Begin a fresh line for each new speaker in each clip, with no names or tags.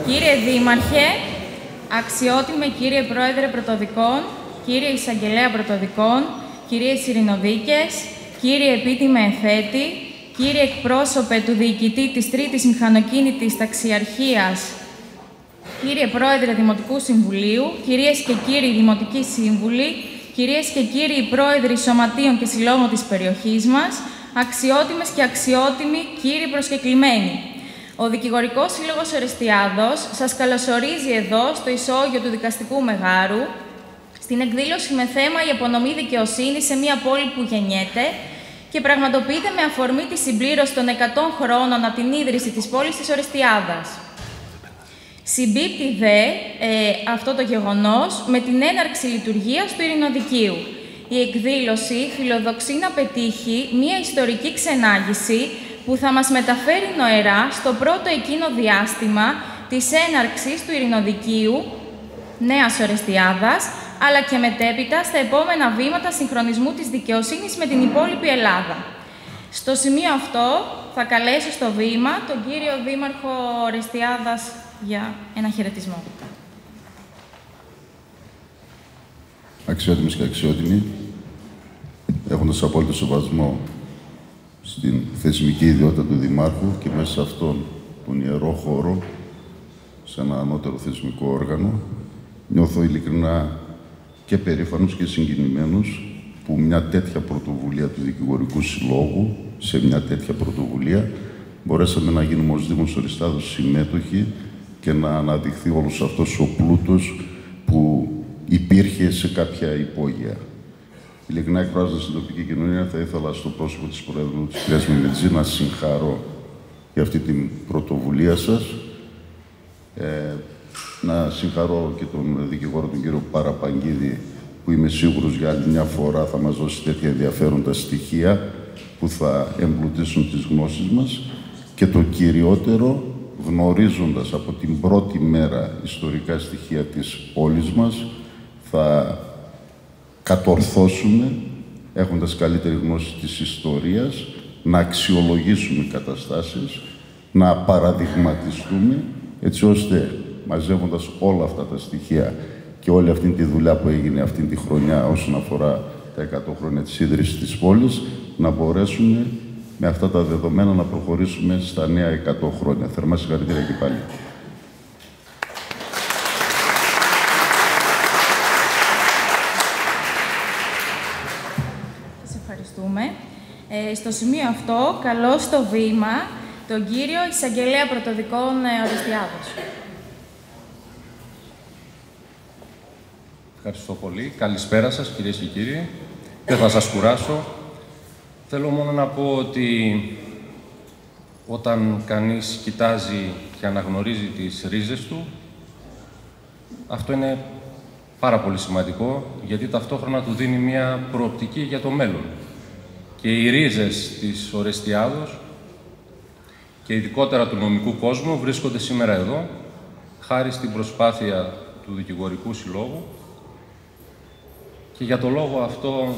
Κύριε Δήμαρχε, αξιότιμε κύριε Πρόεδρε Πρωτοδικών, κύριε Εισαγγελέα Πρωτοδικών, κυρίες Ειρηνοδίκες, κύριε Επίτιμε Εφέτη, κύριε εκπρόσωπε του Διοικητή της Τρίτης Μηχανοκίνητης Ταξιαρχίας, κύριε Πρόεδρε Δημοτικού Συμβουλίου, κυρίες και κύριοι Δημοτικοί Σύμβουλοι, κυρίες και κύριοι Πρόεδροι Σωματείων και Συλλόγων της περιοχής μας, αξιότιμες και αξιότιμοι κύριοι προσκεκλημένοι. Ο Δικηγορικός Σύλλογος Ορεστιάδος σας καλωσορίζει εδώ στο ισόγειο του Δικαστικού Μεγάρου, στην εκδήλωση με θέμα «Η απονομή δικαιοσύνης σε μια πόλη που γεννιέται» και πραγματοποιείται με αφορμή τη συμπλήρωση των 100 χρόνων από την ίδρυση της πόλης της Ορεστιάδας. Συμπίπτει δε αυτό το γεγονός με την έναρξη λειτουργίας του Ειρηνοδικείου. Η εκδήλωση φιλοδοξεί να πετύχει μια ιστορική ξενάγηση που θα μας μεταφέρει νοερά στο πρώτο εκείνο διάστημα της έναρξης του Ειρηνοδικείου Νέας Ορεστιάδας, αλλά και μετέπειτα στα επόμενα βήματα συγχρονισμού της δικαιοσύνης με την υπόλοιπη Ελλάδα. Στο σημείο αυτό θα καλέσω στο βήμα τον κύριο Δήμαρχο Ορεστιάδας για ένα χαιρετισμό.
Αξιότιμες και αξιότιμοι, έχοντας απόλυτο σεβασμό στην θεσμική ιδιότητα του Δημάρχου και μέσα σε αυτόν τον ιερό χώρο, σε ένα ανώτερο θεσμικό όργανο, νιώθω ειλικρινά και περήφανος και συγκινημένος που μια τέτοια πρωτοβουλία του Δικηγορικού Συλλόγου, σε μια τέτοια πρωτοβουλία, μπορέσαμε να γίνουμε ως Δήμος Ορεστιάδος συμμέτοχοι και να αναδειχθεί όλος αυτός ο πλούτος που υπήρχε σε κάποια υπόγεια. Ειλικρινά εκφράζοντας στην τοπική κοινωνία, θα ήθελα στο πρόσωπο της Προέδρου της κ. Μεμετζή να συγχαρώ για αυτή την πρωτοβουλία σας. Να συγχαρώ και τον δικηγόρο τον κύριο Παραπαγγίδη, που είμαι σίγουρος για άλλη μια φορά θα μας δώσει τέτοια ενδιαφέροντα στοιχεία που θα εμπλουτίσουν τις γνώσεις μας. Και το κυριότερο, γνωρίζοντας από την πρώτη μέρα ιστορικά στοιχεία της πόλης μας, θα κατορθώσουμε, έχοντας καλύτερη γνώση της ιστορίας, να αξιολογήσουμε καταστάσεις, να παραδειγματιστούμε, έτσι ώστε μαζεύοντας όλα αυτά τα στοιχεία και όλη αυτή τη δουλειά που έγινε αυτή τη χρονιά όσον αφορά τα 100 χρόνια της ίδρυσης της πόλης, να μπορέσουμε με αυτά τα δεδομένα να προχωρήσουμε στα νέα 100 χρόνια. Θερμά συγχαρητήρια και πάλι.
Σας ευχαριστούμε. Στο σημείο αυτό, καλώ στο βήμα τον κύριο Εισαγγελέα Πρωτοδικών Ορεστιάδος.
Ευχαριστώ πολύ. Καλησπέρα σας, κυρίες και κύριοι. Δεν θα σας κουράσω. Θέλω μόνο να πω ότι όταν κανείς κοιτάζει και αναγνωρίζει τις ρίζες του, αυτό είναι πάρα πολύ σημαντικό, γιατί ταυτόχρονα του δίνει μια προοπτική για το μέλλον. Και οι ρίζες της Ορεστιάδος και ειδικότερα του νομικού κόσμου βρίσκονται σήμερα εδώ, χάρη στην προσπάθεια του Δικηγορικού Συλλόγου. Και για το λόγο αυτό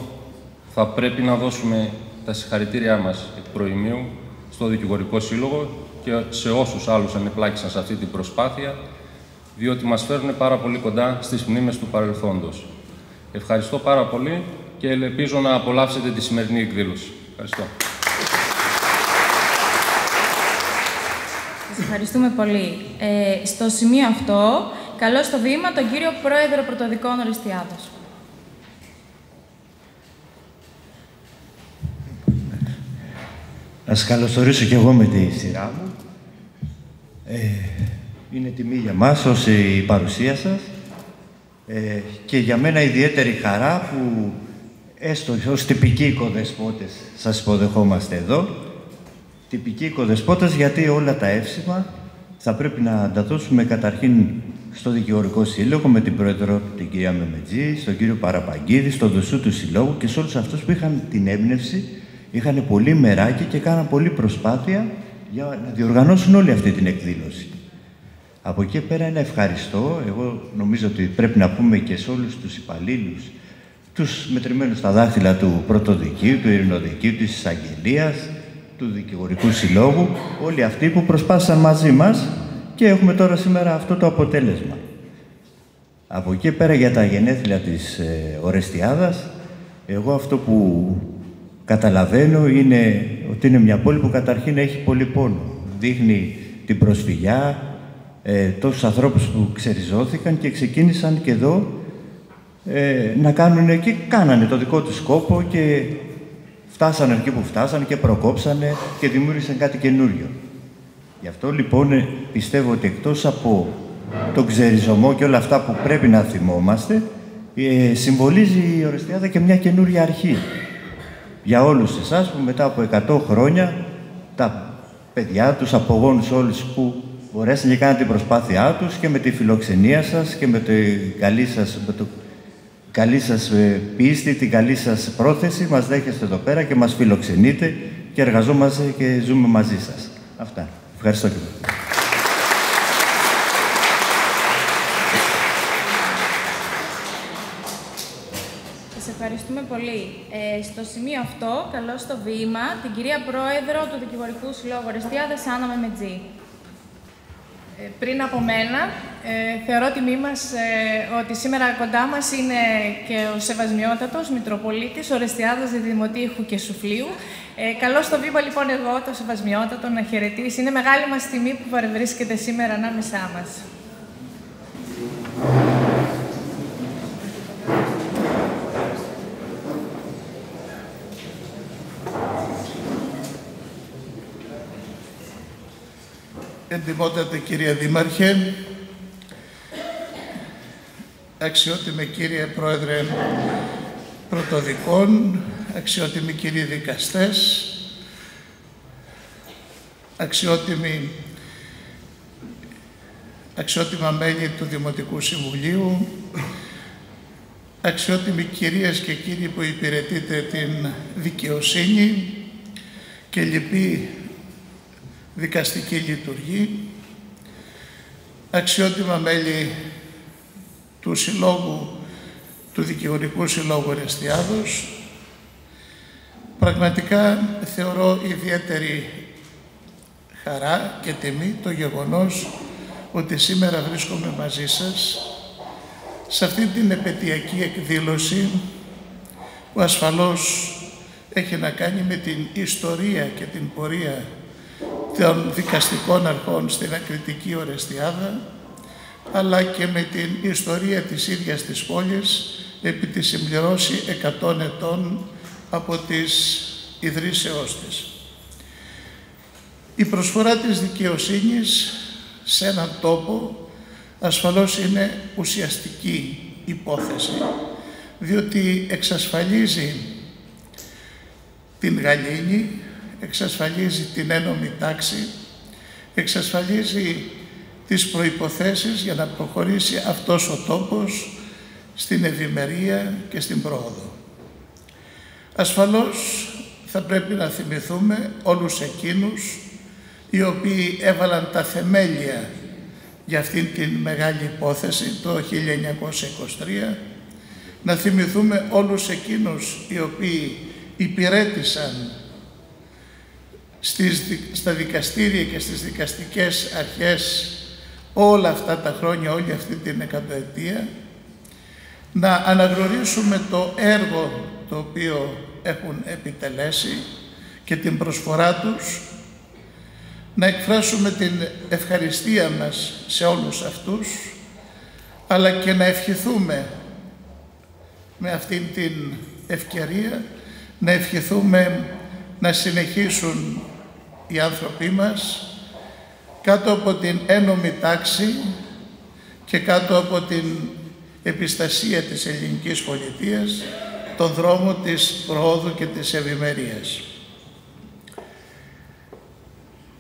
θα πρέπει να δώσουμε τα συγχαρητήριά μας εκ προημίου στο Δικηγορικό Σύλλογο και σε όσους άλλους ανεπλάκησαν σε αυτή την προσπάθεια, διότι μας φέρνουν πάρα πολύ κοντά στις μνήμες του παρελθόντος. Ευχαριστώ πάρα πολύ και ελπίζω να απολαύσετε τη σημερινή εκδήλωση. Ευχαριστώ.
Σας ευχαριστούμε πολύ. Στο σημείο αυτό, καλώ στο βήμα τον κύριο Πρόεδρο Πρωτοδικών Ορεστιάδος.
Να σας καλωσορίσω και εγώ με τη σειρά μου. Είναι τιμή για μας ως η παρουσία σας και για μένα ιδιαίτερη χαρά που έστω ως τυπικοί οικοδεσπότες σας υποδεχόμαστε εδώ. Τυπικοί οικοδεσπότες γιατί όλα τα εύσημα θα πρέπει να τα δώσουμε καταρχήν στο Δικηγορικό Σύλλογο με την Πρόεδρο την κυρία Μεμετζή, στον κύριο Παραπαγγίδη, στον δοσού του Συλλόγου και σε όλους αυτούς που είχαν την έμπνευση, είχαν πολύ μεράκι και κάναν πολλή προσπάθεια για να διοργανώσουν όλη αυτή την εκδήλωση. Από εκεί πέρα ένα ευχαριστώ. Εγώ νομίζω ότι πρέπει να πούμε και σε όλους τους υπαλλήλους, τους μετρημένους στα δάχτυλα του Πρωτοδικείου, του Ειρηνοδικείου, της Εισαγγελίας, του Δικηγορικού Συλλόγου, όλοι αυτοί που προσπάθησαν μαζί μας και έχουμε τώρα σήμερα αυτό το αποτέλεσμα. Από εκεί πέρα για τα γενέθλια της Ορεστιάδας, εγώ αυτό που καταλαβαίνω είναι ότι είναι μια πόλη που καταρχήν έχει πολύ πόνο. Δείχνει την προσφυγιά, τόσους ανθρώπους που ξεριζώθηκαν και ξεκίνησαν και εδώ να κάνουν και κάνανε το δικό τους σκόπο και φτάσανε εκεί που φτάσανε και προκόψανε και δημιούργησαν κάτι καινούριο. Γι' αυτό λοιπόν πιστεύω ότι εκτός από τον ξεριζωμό και όλα αυτά που πρέπει να θυμόμαστε, συμβολίζει η Ορεστιάδα και μια καινούρια αρχή. Για όλους εσάς που μετά από 100 χρόνια, τα παιδιά τους, απογόνους όλους που μπορέσαν και κάναν την προσπάθειά τους και με τη φιλοξενία σας και με το καλή σας πίστη, την καλή σας πρόθεση, μας δέχεστε εδώ πέρα και μας φιλοξενείτε και εργαζόμαστε και ζούμε μαζί σας. Αυτά. Ευχαριστώ και πολύ.
Σας ευχαριστούμε πολύ. Στο σημείο αυτό, καλώ στο βήμα την κυρία Πρόεδρο του Δικηγορικού Συλλόγου Ορεστιάδας, Άννα Μεμετζή.
Πριν από μένα, θεωρώ τιμή μας ότι σήμερα κοντά μας είναι και ο Σεβασμιότατος Μητροπολίτης Ορεστιάδας Διδημοτήχου και Σουφλίου. Καλώ στο βήμα λοιπόν εγώ, το Σεβασμιότατο, να χαιρετήσει. Είναι μεγάλη μας τιμή που παρευρίσκεται σήμερα ανάμεσά μας.
Εντιμότατε κύριε Δήμαρχε, αξιότιμε κύριε Πρόεδρε Πρωτοδικών, αξιότιμοι κύριοι δικαστές, αξιότιμα μέλη του Δημοτικού Συμβουλίου, αξιότιμοι κυρίες και κύριοι που υπηρετείτε την δικαιοσύνη και λοιποί δικαστική λειτουργή, αξιότιμα μέλη του του Δικηγορικού Συλλόγου Ορεστιάδος. Πραγματικά θεωρώ ιδιαίτερη χαρά και τιμή το γεγονός ότι σήμερα βρίσκομαι μαζί σας σε αυτή την επετειακή εκδήλωση που ασφαλώς έχει να κάνει με την ιστορία και την πορεία των δικαστικών αρχών στην ακριτική Ορεστιάδα, αλλά και με την ιστορία της ίδιας της πόλης επί τη συμπληρώση 100 ετών από της ιδρύσεώς της. Η προσφορά της δικαιοσύνης σε έναν τόπο ασφαλώς είναι ουσιαστική υπόθεση, διότι εξασφαλίζει την γαλήνη, εξασφαλίζει την ένομη τάξη, εξασφαλίζει τις προϋποθέσεις για να προχωρήσει αυτός ο τόπος στην ευημερία και στην πρόοδο. Ασφαλώς θα πρέπει να θυμηθούμε όλους εκείνους οι οποίοι έβαλαν τα θεμέλια για αυτήν την μεγάλη υπόθεση το 1923, να θυμηθούμε όλους εκείνους οι οποίοι υπηρέτησαν στα δικαστήρια και στις δικαστικές αρχές όλα αυτά τα χρόνια, όλη αυτή την εκατοετία, να αναγνωρίσουμε το έργο το οποίο έχουν επιτελέσει και την προσφορά τους, να εκφράσουμε την ευχαριστία μας σε όλους αυτούς, αλλά και να ευχηθούμε με αυτήν την ευκαιρία, να ευχηθούμε να συνεχίσουν οι άνθρωποι μας κάτω από την ένομη τάξη και κάτω από την επιστασία της ελληνικής πολιτείας, τον δρόμο της προόδου και της ευημερίας.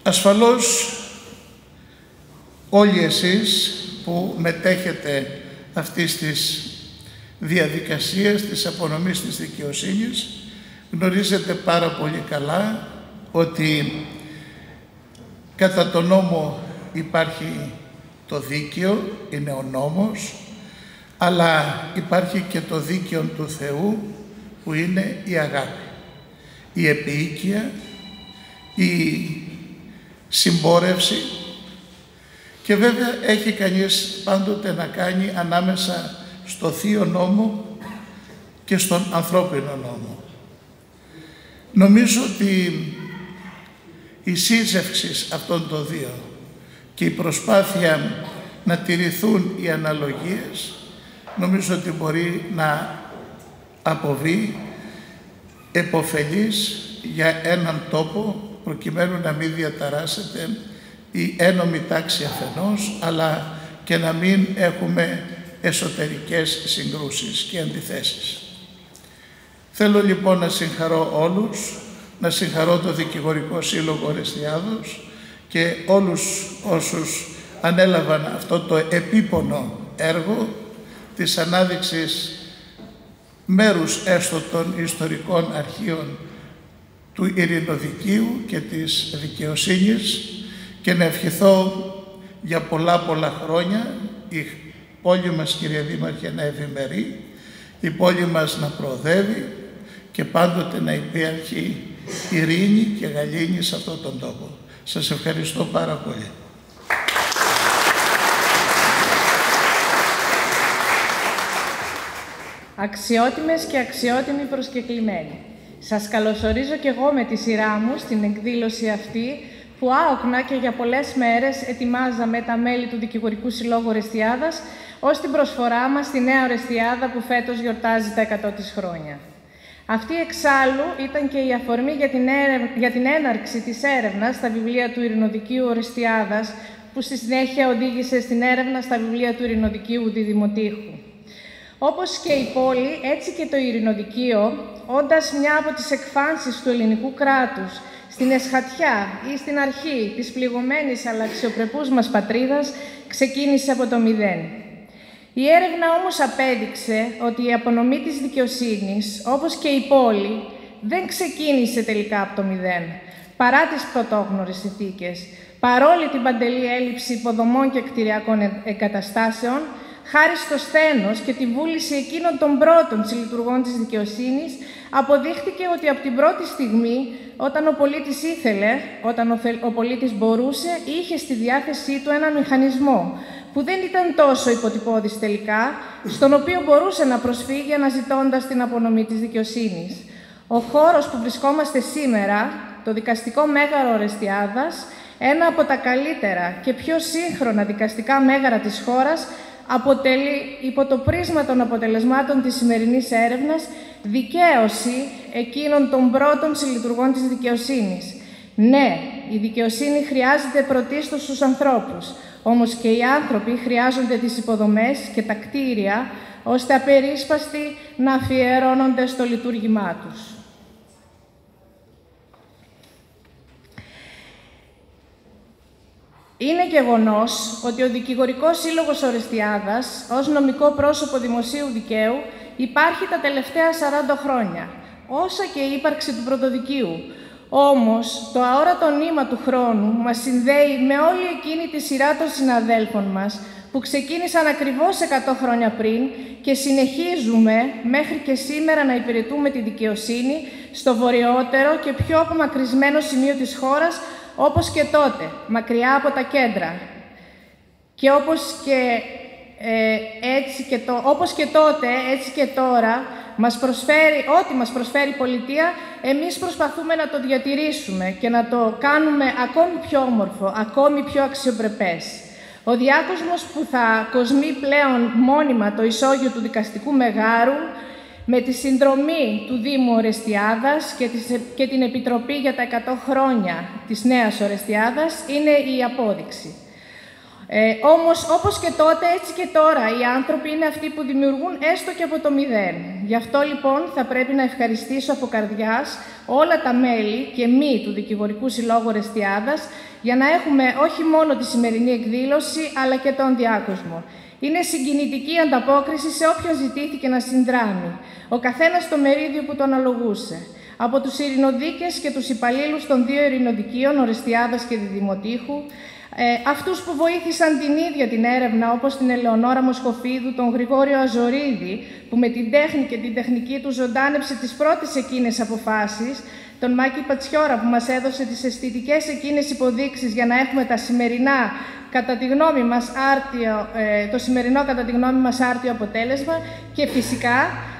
Ασφαλώς όλοι εσείς που μετέχετε αυτής της διαδικασίας της απονομής της δικαιοσύνης γνωρίζετε πάρα πολύ καλά ότι κατά τον νόμο υπάρχει το δίκαιο, είναι ο νόμος, αλλά υπάρχει και το δίκαιο του Θεού που είναι η αγάπη, η επίοικια, η συμπόρευση Και βέβαια έχει κανείς πάντοτε να κάνει ανάμεσα στο Θείο Νόμο και στον ανθρώπινο νόμο. Νομίζω ότι η σύζευξη αυτών των δύο και η προσπάθεια να τηρηθούν οι αναλογίες, νομίζω ότι μπορεί να αποβεί επωφελής για έναν τόπο, προκειμένου να μην διαταράσσεται η ένομη τάξη αφενός, αλλά και να μην έχουμε εσωτερικές συγκρούσεις και αντιθέσεις. Θέλω λοιπόν να συγχαρώ όλους, να συγχαρώ το Δικηγορικό Σύλλογο Ορεστιάδος και όλους όσους ανέλαβαν αυτό το επίπονο έργο της ανάδειξης μέρους έστω των ιστορικών αρχείων του Ειρηνοδικείου και της δικαιοσύνης, και να ευχηθώ για πολλά χρόνια η πόλη μας, κύριε Δήμαρχε, να ευημερεί, η πόλη μας να προοδεύει και πάντοτε να υπάρχει ειρήνη και γαλήνη σε αυτόν τον τόπο. Σας ευχαριστώ πάρα πολύ.
Αξιότιμες και αξιότιμοι προσκεκλημένοι, σας καλωσορίζω και εγώ με τη σειρά μου στην εκδήλωση αυτή που άοκνα και για πολλές μέρες ετοιμάζαμε τα μέλη του Δικηγορικού Συλλόγου Ορεστιάδας ως την προσφορά μας στη νέα Ορεστιάδα που φέτος γιορτάζει τα 100 της χρόνια. Αυτή εξάλλου ήταν και η αφορμή για την έναρξη της έρευνας στα βιβλία του Ειρηνοδικείου Ορεστιάδας, που στη συνέχεια οδήγησε στην έρευνα στα βιβλία του Ειρηνοδικείου Διδημοτήχου. Όπως και η πόλη, έτσι και το Ειρηνοδικείο, όντας μια από τις εκφάνσεις του ελληνικού κράτους, στην εσχατιά ή στην αρχή της πληγωμένης αλλά αξιοπρεπούς μας πατρίδας, ξεκίνησε από το μηδέν. Η έρευνα όμως απέδειξε ότι η απονομή της δικαιοσύνης, όπως και η πόλη, δεν ξεκίνησε τελικά από το μηδέν, παρά τις πρωτόγνωρες συνθήκες, παρόλη την παντελή έλλειψη υποδομών και κτηριακών εγκαταστάσεων, χάρη στο σθένος και τη βούληση εκείνων των πρώτων συλλειτουργών της δικαιοσύνης, αποδείχτηκε ότι από την πρώτη στιγμή, όταν ο πολίτης ήθελε, όταν ο πολίτης μπορούσε, είχε στη διάθεσή του έναν μηχανισμό που δεν ήταν τόσο υποτυπώδης τελικά, στον οποίο μπορούσε να προσφύγει αναζητώντας την απονομή της δικαιοσύνης. Ο χώρος που βρισκόμαστε σήμερα, το Δικαστικό Μέγαρο Ορεστιάδας, ένα από τα καλύτερα και πιο σύγχρονα δικαστικά μέγαρα της χώρας, αποτελεί, υπό το πρίσμα των αποτελεσμάτων της σημερινής έρευνας, δικαίωση εκείνων των πρώτων συλλειτουργών της δικαιοσύνης. Ναι, η δικαιοσύνη χρειάζεται πρωτίστως στους ανθρώπους, όμως και οι άνθρωποι χρειάζονται τις υποδομές και τα κτίρια, ώστε απερίσπαστοι να αφιερώνονται στο λειτουργήμά τους. Είναι γεγονός ότι ο Δικηγορικός Σύλλογος Ορεστιάδας, ως νομικό πρόσωπο δημοσίου δικαίου, υπάρχει τα τελευταία 40 χρόνια, όσα και η ύπαρξη του Πρωτοδικείου. Όμως, το αόρατο νήμα του χρόνου μας συνδέει με όλη εκείνη τη σειρά των συναδέλφων μας, που ξεκίνησαν ακριβώς 100 χρόνια πριν και συνεχίζουμε μέχρι και σήμερα να υπηρετούμε τη δικαιοσύνη στο βορειότερο και πιο απομακρυσμένο σημείο της χώρας, όπως και τότε, μακριά από τα κέντρα. Και όπως και τότε, έτσι και τώρα, ό,τι μας προσφέρει η πολιτεία, εμείς προσπαθούμε να το διατηρήσουμε και να το κάνουμε ακόμη πιο όμορφο, ακόμη πιο αξιοπρεπές. Ο διάκοσμος που θα κοσμεί πλέον μόνιμα το ισόγειο του δικαστικού μεγάρου, με τη συνδρομή του Δήμου Ορεστιάδας και την Επιτροπή για τα 100 χρόνια της Νέας Ορεστιάδας, είναι η απόδειξη. Όμως, όπως και τότε, έτσι και τώρα, οι άνθρωποι είναι αυτοί που δημιουργούν έστω και από το μηδέν. Γι' αυτό, λοιπόν, θα πρέπει να ευχαριστήσω από καρδιάς όλα τα μέλη και μη του Δικηγορικού Συλλόγου Ορεστιάδας, για να έχουμε όχι μόνο τη σημερινή εκδήλωση, αλλά και τον διάκοσμο. Είναι συγκινητική ανταπόκριση σε όποιον ζητήθηκε να συνδράμει, ο καθένας στο μερίδιο που το αναλογούσε. Από τους ειρηνοδίκες και τους υπαλλήλους των δύο ειρηνοδικείων, Ορεστιάδας και Διδημοτήχου, αυτούς που βοήθησαν την ίδια την έρευνα, όπως την Ελεονόρα Μοσχοφίδου, τον Γρηγόριο Αζωρίδη, που με την τέχνη και την τεχνική του ζωντάνεψε τις πρώτες εκείνες αποφάσεις, τον Μάκη Πατσιόρα που μας έδωσε τις αισθητικές εκείνες υποδείξεις για να έχουμε τα σημερινά, κατά τη γνώμη μας, το σημερινό κατά τη γνώμη μας άρτιο αποτέλεσμα, και φυσικά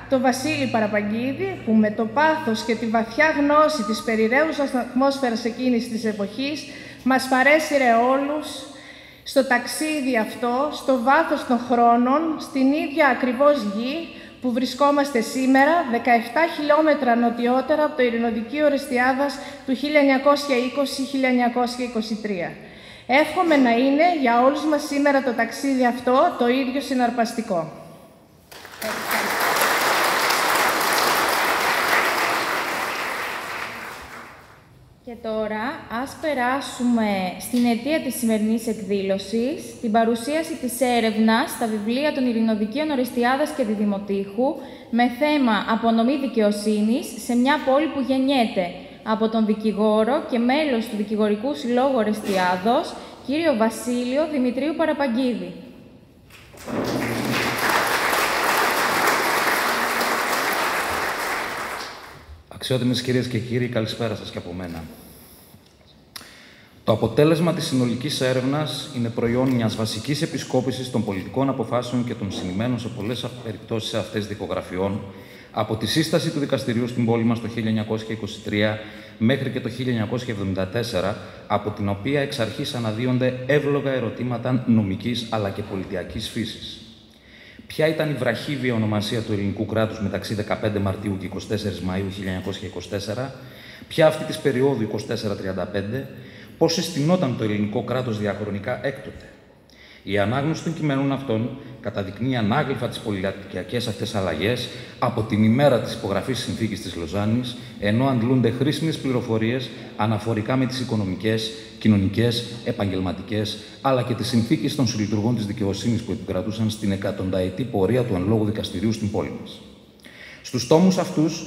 τον Βασίλη Παραπαγκίδη που με το πάθος και τη βαθιά γνώση της περιραίουσας ατμόσφαιρας εκείνης της εποχής μας παρέσυρε όλους στο ταξίδι αυτό, στο βάθος των χρόνων, στην ίδια ακριβώς γη που βρισκόμαστε σήμερα, 17 χιλιόμετρα νοτιότερα από το ειρηνοδικείο Ορεστιάδας του 1920-1923. Εύχομαι να είναι για όλους μας σήμερα το ταξίδι αυτό το ίδιο συναρπαστικό.
Και τώρα ας περάσουμε στην αιτία της σημερινής εκδήλωσης, την παρουσίαση της έρευνας στα βιβλία των Ειρηνοδικείων Ορεστιάδας και Διδημοτήχου με θέμα «Απονομή δικαιοσύνης σε μια πόλη που γεννιέται», από τον δικηγόρο και μέλος του Δικηγορικού Συλλόγου Ορεστιάδος, κύριο Βασίλειο Δημητρίου Παραπαγκίδη.
Αξιότιμες κυρίες και κύριοι, καλησπέρα σας και από μένα. Το αποτέλεσμα της συνολικής έρευνας είναι προϊόν μιας βασικής επισκόπησης των πολιτικών αποφάσεων και των συνημμένων σε πολλές περιπτώσεις σε αυτές δικογραφιών, από τη σύσταση του δικαστηρίου στην πόλη μας το 1923 μέχρι και το 1974, από την οποία εξ αρχής αναδύονται εύλογα ερωτήματα νομικής αλλά και πολιτιακής φύσης. Ποια ήταν η βραχύβια ονομασία του ελληνικού κράτους μεταξύ 15 Μαρτίου και 24 Μαΐου 1924, ποια αυτή της περίοδου 24-35, πώς συστηνόταν το ελληνικό κράτος διαχρονικά έκτοτε. Η ανάγνωση των κειμένων αυτών καταδεικνύει ανάγλυφα τις πολιτιακές αυτές αλλαγές από την ημέρα της υπογραφής της Συνθήκης της Λοζάνης, ενώ αντλούνται χρήσιμες πληροφορίες αναφορικά με τις οικονομικές, κοινωνικές, επαγγελματικές, αλλά και τις συνθήκες των συλλειτουργών της δικαιοσύνης που επικρατούσαν στην εκατονταετή πορεία του εν λόγω δικαστηρίου στην πόλη μας. Στους τόμους αυτούς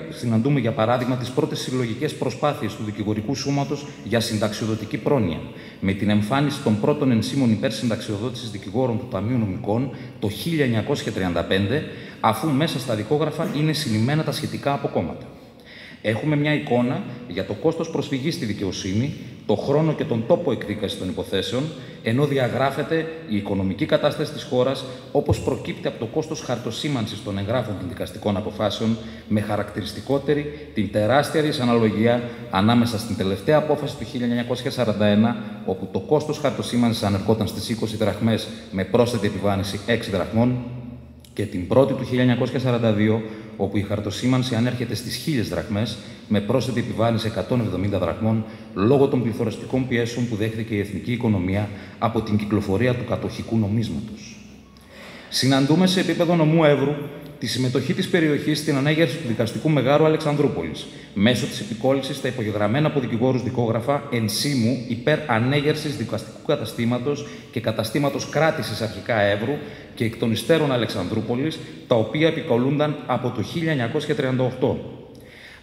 συναντούμε για παράδειγμα τις πρώτες συλλογικές προσπάθειες του Δικηγορικού Σώματος για συνταξιοδοτική πρόνοια, με την εμφάνιση των πρώτων ενσύμων υπερσυνταξιοδότησης δικηγόρων του Ταμείου Νομικών το 1935, αφού μέσα στα δικόγραφα είναι συνημμένα τα σχετικά αποκόμματα. Έχουμε μια εικόνα για το κόστος προσφυγής στη δικαιοσύνη, το χρόνο και τον τόπο εκδίκασης των υποθέσεων, ενώ διαγράφεται η οικονομική κατάσταση της χώρας όπως προκύπτει από το κόστος χαρτοσήμανσης των εγγράφων των δικαστικών αποφάσεων, με χαρακτηριστικότερη την τεράστια δυσαναλογία ανάμεσα στην τελευταία απόφαση του 1941, όπου το κόστος χαρτοσήμανσης ανερχόταν στις 20 δραχμές με πρόσθετη επιβάρυνση 6 δραχμών, και την πρώτη του 1942, όπου η χαρτοσήμανση ανέρχεται στις 1000 δραχμές με πρόσθετη επιβάρυνση 170 δραχμών, λόγω των πληθωριστικών πιέσεων που δέχθηκε η εθνική οικονομία από την κυκλοφορία του κατοχικού νομίσματος. Συναντούμε σε επίπεδο νομού Εύρου τη συμμετοχή της περιοχής στην ανέγερση του δικαστικού μεγάρου Αλεξανδρούπολης, μέσω της επικόλλησης στα υπογεγραμμένα από δικηγόρους δικόγραφα ενσύμου υπέρ ανέγερσης δικαστικού καταστήματος και καταστήματος κράτησης αρχικά Εύρου και εκ των υστέρων Αλεξανδρούπολης, τα οποία επικολλούνταν από το 1938.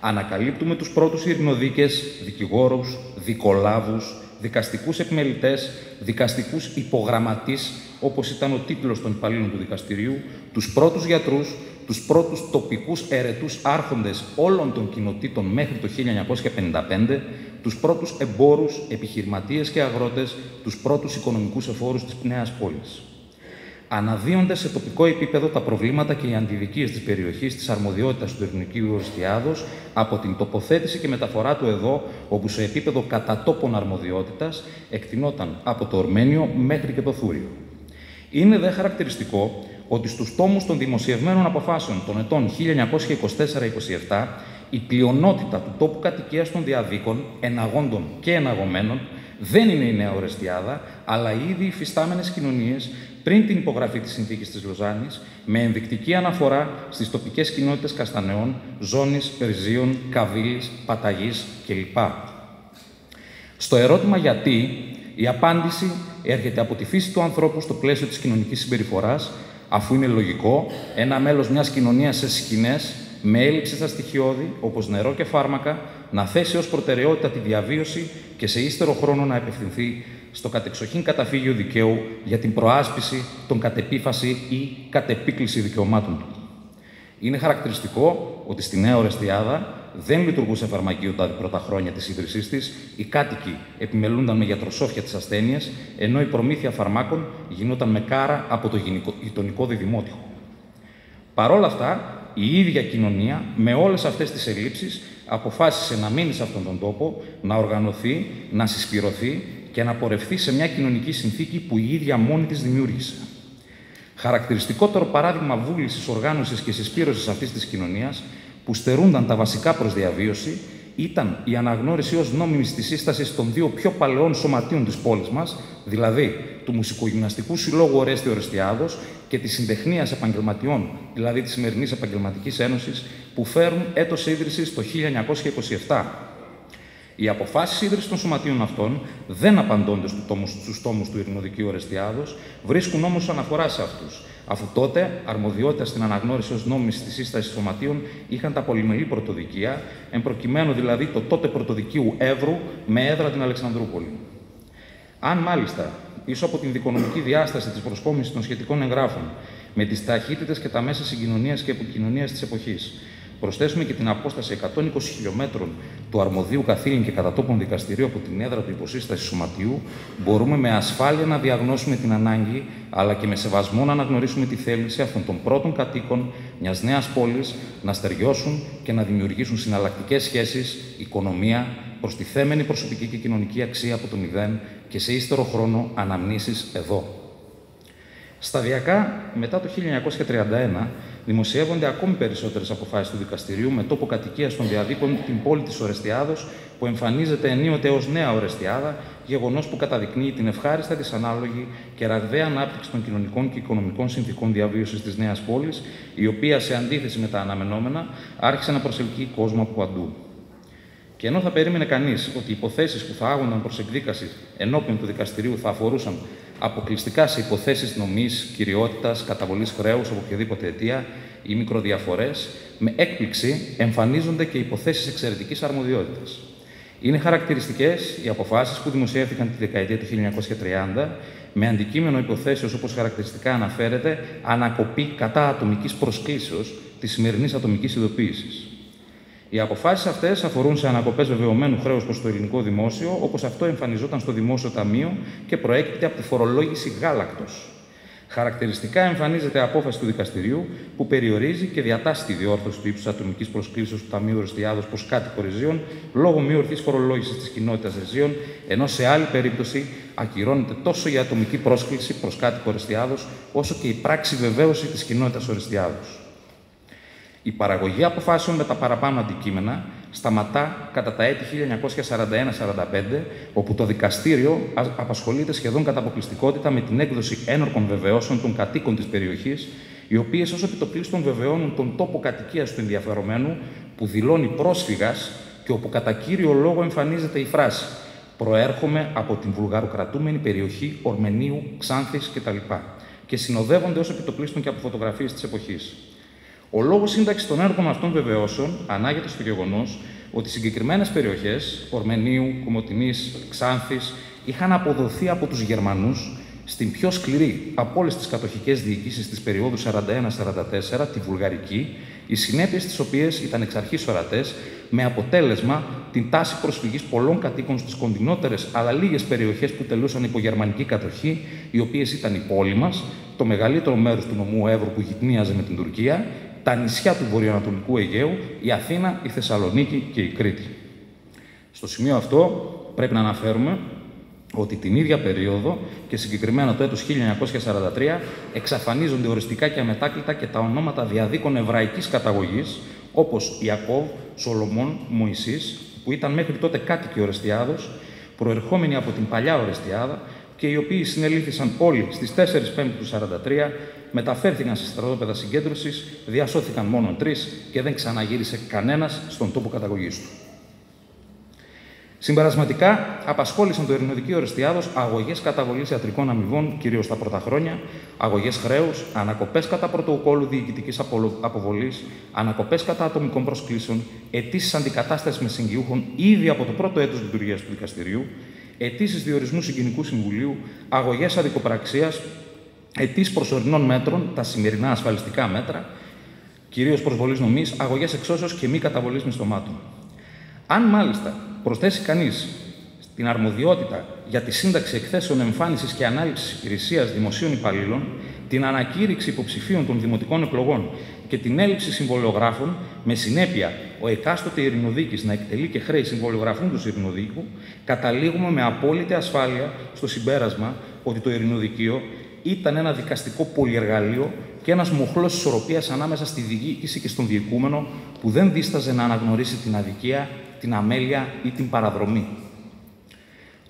Ανακαλύπτουμε τους πρώτους ειρηνοδίκες, δικηγόρους, δικολάβους, δικαστικούς επιμελητές, δικαστικούς υπογραμματείς, όπως ήταν ο τίτλος των υπαλλήλων του δικαστηρίου, τους πρώτους γιατρούς, τους πρώτους τοπικούς ερετούς άρχοντες όλων των κοινοτήτων μέχρι το 1955, τους πρώτους εμπόρους, επιχειρηματίες και αγρότες, τους πρώτους οικονομικούς εφόρους της νέας πόλης. Αναδύονται σε τοπικό επίπεδο τα προβλήματα και οι αντιδικίες της περιοχής της αρμοδιότητας του Ειρηνοδικείου Ορεστιάδος από την τοποθέτηση και μεταφορά του εδώ, όπου σε επίπεδο κατατόπων αρμοδιότητας εκτινόταν από το Ορμένιο μέχρι και το Θούριο. Είναι δε χαρακτηριστικό ότι στους τόμους των δημοσιευμένων αποφάσεων των ετών 1924-27 η πλειονότητα του τόπου κατοικίας των διαδίκων, εναγόντων και εναγωμένων, δεν είναι η Νέα Ορεστιάδα, αλλά οι ήδη υφιστάμενες κοινωνίες πριν την υπογραφή της Συνθήκης της Λοζάνης, με ενδεικτική αναφορά στις τοπικές κοινότητες Καστανεών, Ζώνης, Περζίων, Καβίλης, Παταγής κλπ. Στο ερώτημα γιατί, η απάντηση έρχεται από τη φύση του ανθρώπου στο πλαίσιο της κοινωνικής συμπεριφοράς, αφού είναι λογικό ένα μέλος μιας κοινωνίας σε σκηνές, με έλλειψη στα στοιχειώδη, όπως νερό και φάρμακα, να θέσει ως προτεραιότητα τη διαβίωση και σε ύστερο χρόνο να απευθυνθεί στο κατεξοχήν καταφύγιο δικαίου για την προάσπιση, τον κατεπίφαση ή κατεπίκληση δικαιωμάτων του. Είναι χαρακτηριστικό ότι στη Νέα Ορεστιάδα δεν λειτουργούσε φαρμακείο τα πρώτα χρόνια της ίδρυσής της, οι κάτοικοι επιμελούνταν με γιατροσόφια τις ασθένειες, ενώ η προμήθεια φαρμάκων γινόταν με κάρα από το γειτονικό διδημότυχο. Παρ' όλα αυτά, η ίδια κοινωνία, με όλες αυτές τις ελλείψεις, αποφάσισε να μείνει σε αυτόν τον τόπο, να οργανωθεί, να συσπηρωθεί και να πορευθεί σε μια κοινωνική συνθήκη που η ίδια μόνη της δημιούργησε. Χαρακτηριστικότερο παράδειγμα βούλησης, οργάνωσης και συσπήρωσης αυτής της κοινωνίας, που στερούνταν τα βασικά προς διαβίωση, ήταν η αναγνώριση ως νόμιμης της σύστασης των δύο πιο παλαιών σωματείων της πόλης μας, δηλαδή του Μουσικογυμναστικού Συλλόγου Ορέστη Ορεστιάδος και της Συντεχνίας Επαγγελματιών, δηλαδή της σημερινής Επαγγελματικής Ένωσης, που φέρουν έτος ίδρυσης το 1927. Οι αποφάσεις ίδρυσης των σωματείων αυτών δεν απαντώνται στους τόμους του Ειρηνοδικείου Ορεστιάδος, βρίσκουν όμως αναφορά σε αυτούς, αφού τότε αρμοδιότητα στην αναγνώριση ως νόμιμης της σύστασης σωματείων είχαν τα πολυμελή πρωτοδικεία, εμπροκειμένου δηλαδή το τότε πρωτοδικείου Εύρου με έδρα την Αλεξανδρούπολη. Αν μάλιστα πίσω από την δικονομική διάσταση της προσκόμισης των σχετικών εγγράφων, με τις ταχύτητες και τα μέσα συγκοινωνίας και επικοινωνίας της εποχής, προσθέσουμε και την απόσταση 120 χιλιόμετρων του αρμοδίου καθήλυν και κατά τόπον δικαστηρίου από την έδρα του υποσύστασης σωματείου, μπορούμε με ασφάλεια να διαγνώσουμε την ανάγκη, αλλά και με σεβασμό να αναγνωρίσουμε τη θέληση αυτών των πρώτων κατοίκων μιας νέας πόλης να στεριώσουν και να δημιουργήσουν συναλλακτικές σχέσεις, οικονομία, προστιθέμενη προσωπική και κοινωνική αξία από το μηδέν και σε ύστερο χρόνο αναμνήσεις εδώ. Σταδιακά, μετά το 1931, δημοσιεύονται ακόμη περισσότερες αποφάσεις του δικαστηρίου με τόπο κατοικίας των διαδίκων την πόλη της Ορεστιάδος, που εμφανίζεται ενίοτε ως νέα Ορεστιάδα, γεγονός που καταδεικνύει την ευχάριστα δυσανάλογη και ραγδαία ανάπτυξη των κοινωνικών και οικονομικών συνθηκών διαβίωσης της νέας πόλης, η οποία, σε αντίθεση με τα αναμενόμενα, άρχισε να προσελκύει κόσμο από παντού. Και ενώ θα περίμενε κανείς ότι οι υποθέσεις που θα άγονταν προς εκδίκαση ενώπιον του δικαστηρίου θα αφορούσαν αποκλειστικά σε υποθέσεις νομής, κυριότητας, καταβολής χρέους από οποιαδήποτε αιτία ή μικροδιαφορές, με έκπληξη εμφανίζονται και υποθέσεις εξαιρετικής αρμοδιότητας. Είναι χαρακτηριστικές οι αποφάσεις που δημοσιεύτηκαν τη δεκαετία του 1930, με αντικείμενο υποθέσεως, όπως χαρακτηριστικά αναφέρεται, ανακοπή κατά ατομικής προσκλήσεως της σημερινής ατομικής ειδοποίησης. Οι αποφάσεις αυτές αφορούν σε ανακοπές βεβαιωμένου χρέους προς το ελληνικό δημόσιο, όπως αυτό εμφανιζόταν στο Δημόσιο Ταμείο και προέκυπτε από τη φορολόγηση γάλακτος. Χαρακτηριστικά εμφανίζεται απόφαση του δικαστηρίου που περιορίζει και διατάσσει τη διόρθωση του ύψους ατομικής προσκλήσεως του Ταμείου Ορεστιάδος προς κάτοικο Ρεζίων λόγω μη ορθής φορολόγησης της κοινότητας Ρεζίων, ενώ σε άλλη περίπτωση ακυρώνεται τόσο η ατομική πρόσκληση προς κάτοικο Ορεστιάδος, όσο και η πράξη βεβαίωση της κοινότητας Ορεστιάδος. Η παραγωγή αποφάσεων με τα παραπάνω αντικείμενα σταματά κατά τα έτη 1941-45, όπου το δικαστήριο απασχολείται σχεδόν κατά αποκλειστικότητα με την έκδοση ένορκων βεβαιώσεων των κατοίκων της περιοχής, οι οποίες ως επιτοπλίστων βεβαιώνουν τον τόπο κατοικίας του ενδιαφερομένου, που δηλώνει πρόσφυγας και όπου κατά κύριο λόγο εμφανίζεται η φράση «Προέρχομαι από την βουλγαροκρατούμενη περιοχή Ορμενίου, Ξάνθης κτλ.» και συνοδεύονται ως επιτοπλίστων και από φωτογραφίες της εποχής. Ο λόγος σύνταξης των έργων αυτών βεβαιώσεων ανάγεται στο γεγονός ότι συγκεκριμένες περιοχές Ορμενίου, Κομοτηνής, Ξάνθης είχαν αποδοθεί από τους Γερμανούς στην πιο σκληρή από όλες τις κατοχικές διοικήσεις της περίοδου 41-44, τη βουλγαρική, οι συνέπειες της οποίες ήταν εξ αρχής ορατές, με αποτέλεσμα την τάση προσφυγής πολλών κατοίκων στις κοντινότερες αλλά λίγες περιοχές που τελούσαν υπό γερμανική κατοχή, οι οποίες ήταν η πόλη μας, το μεγαλύτερο μέρος του νομού Εύρου που γειτνίαζε με την Τουρκία, τα νησιά του βορειοανατολικού Αιγαίου, η Αθήνα, η Θεσσαλονίκη και η Κρήτη. Στο σημείο αυτό πρέπει να αναφέρουμε ότι την ίδια περίοδο και συγκεκριμένα το έτος 1943 εξαφανίζονται οριστικά και αμετάκλητα και τα ονόματα διαδίκων εβραϊκής καταγωγής, όπως Ιακώβ, Σολομών, Μωυσής, που ήταν μέχρι τότε κάτοικοι Ορεστιάδος, προερχόμενοι από την παλιά Ορεστιάδα και οι οποίοι συνελήφθησαν όλοι στις 4 Πέμπτου του 1943, μεταφέρθηκαν σε στρατόπεδα συγκέντρωσης, διασώθηκαν μόνο 3 και δεν ξαναγύρισε κανένας στον τόπο καταγωγής του. Συμπερασματικά, απασχόλησαν το Ειρηνοδικείο Ορεστιάδος αγωγές καταβολής ιατρικών αμοιβών, κυρίως τα πρώτα χρόνια, αγωγές χρέους, ανακοπές κατά πρωτοκόλλου διοικητικής αποβολής, ανακοπές κατά ατομικών προσκλήσεων, αιτήσεις αντικατάστασης με συγκιούχων ήδη από το πρώτο έτος λειτουργίας του δικαστηρίου, αιτήσεις διορισμού συγγενικού συμβουλίου, αγωγές αδικοπραξίας, αιτήσεις προσωρινών μέτρων, τα σημερινά ασφαλιστικά μέτρα, κυρίως προσβολής νομής, αγωγές εξώσεως και μη καταβολής μισθωμάτων. Αν μάλιστα προσθέσει κανείς την αρμοδιότητα για τη σύνταξη εκθέσεων εμφάνισης και ανάληψης υπηρεσίας δημοσίων υπαλλήλων, την ανακήρυξη υποψηφίων των δημοτικών εκλογών και την έλλειψη συμβολιογράφων, με συνέπεια ο εκάστοτε ειρηνοδίκης να εκτελεί και χρέη συμβολιογραφούντος ειρηνοδίκου, καταλήγουμε με απόλυτη ασφάλεια στο συμπέρασμα ότι το ειρηνοδικείο ήταν ένα δικαστικό πολυεργαλείο και ένας μοχλός ισορροπίας ανάμεσα στη διοίκηση και στον διοικούμενο, που δεν δίσταζε να αναγνωρίσει την αδικία, την αμέλεια ή την παραδρομή.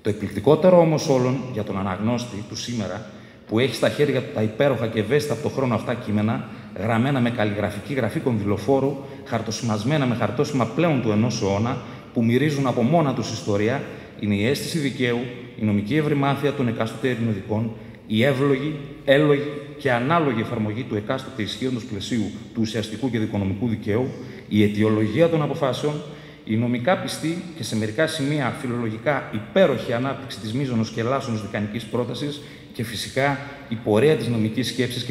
Το εκπληκτικότερο όμως όλων για τον αναγνώστη του σήμερα, που έχει στα χέρια του τα υπέροχα και ευαίσθητα από το χρόνο αυτά κείμενα, γραμμένα με καλλιγραφική γραφή κονδυλοφόρου, χαρτοσημασμένα με χαρτόσημα πλέον του ενός αιώνα, που μυρίζουν από μόνα τους ιστορία, είναι η αίσθηση δικαίου, η νομική ευρημάθεια των εκάστοτε ειρηνοδικών, η εύλογη, έλογη και ανάλογη εφαρμογή του εκάστοτε ισχύοντος πλαισίου του ουσιαστικού και δικονομικού δικαίου, η αιτιολογία των αποφάσεων, η νομικά πιστή και σε μερικά σημεία φιλολογικά υπέροχη ανάπτυξη της μείζωνος και ελάσσονος δικανικής πρότασης και φυσικά η πορεία της νομικής σκέψης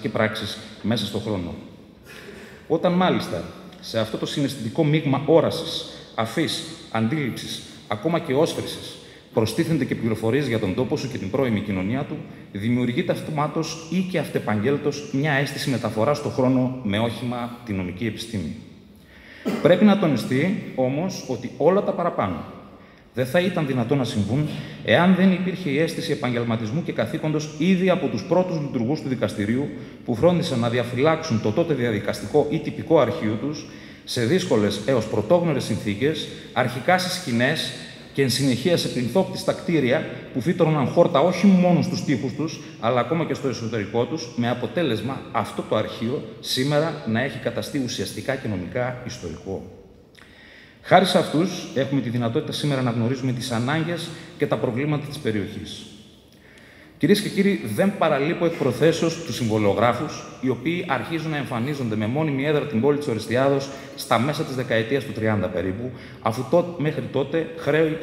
και πράξης μέσα στον χρόνο. Όταν μάλιστα σε αυτό το συναισθητικό μείγμα όρασης, αφής, αντίληψης, ακόμα και όσφρησης, προστίθενται και πληροφορίες για τον τόπο σου και την πρώιμη κοινωνία του, δημιουργείται αυτομάτως ή και αυτεπαγγέλτος μια αίσθηση μεταφοράς στον χρόνο με όχημα τη νομική επιστήμη. Πρέπει να τονιστεί όμως ότι όλα τα παραπάνω δεν θα ήταν δυνατόν να συμβούν εάν δεν υπήρχε η αίσθηση επαγγελματισμού και καθήκοντος ήδη από τους πρώτους λειτουργούς του δικαστηρίου, που φρόντισαν να διαφυλάξουν το τότε διαδικαστικό ή τυπικό αρχείο τους σε δύσκολες έως πρωτόγνωρες συνθήκες, αρχικά σε σκηνές και εν συνεχεία σε πληθόπτιστα κτίρια που φύτρωναν χόρτα όχι μόνο στους τοίχους τους, αλλά ακόμα και στο εσωτερικό τους, με αποτέλεσμα αυτό το αρχείο σήμερα να έχει καταστεί ουσιαστικά και νομικά ιστορικό. Χάρη σε αυτούς, έχουμε τη δυνατότητα σήμερα να γνωρίζουμε τις ανάγκες και τα προβλήματα της περιοχής. Κυρίες και κύριοι, δεν παραλείπω εκ προθέσεως τους συμβολιογράφους, οι οποίοι αρχίζουν να εμφανίζονται με μόνιμη έδρα την πόλη της Ορεστιάδος στα μέσα της δεκαετίας του 30 περίπου, αφού μέχρι τότε χρέη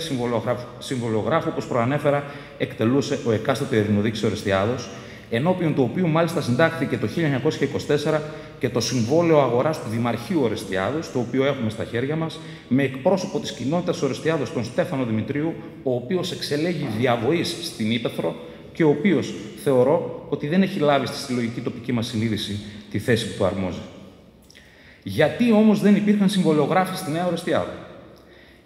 συμβολιογράφου, όπως προανέφερα, εκτελούσε ο εκάστοτε ειρηνοδίκης Ορεστιάδος, ενώπιον του οποίου μάλιστα συντάχθηκε το 1924 και το Συμβόλαιο Αγοράς του Δημαρχείου Ορεστιάδος, το οποίο έχουμε στα χέρια μας, με εκπρόσωπο της κοινότητας Ορεστιάδος, τον Στέφανο Δημητρίου, ο οποίος εξελέγει διαβοής στην Ύπαιθρο και ο οποίος θεωρώ ότι δεν έχει λάβει στη συλλογική τοπική μας συνείδηση τη θέση που του αρμόζει. Γιατί όμως δεν υπήρχαν συμβολιογράφοι στη Νέα Ορεστιάδα?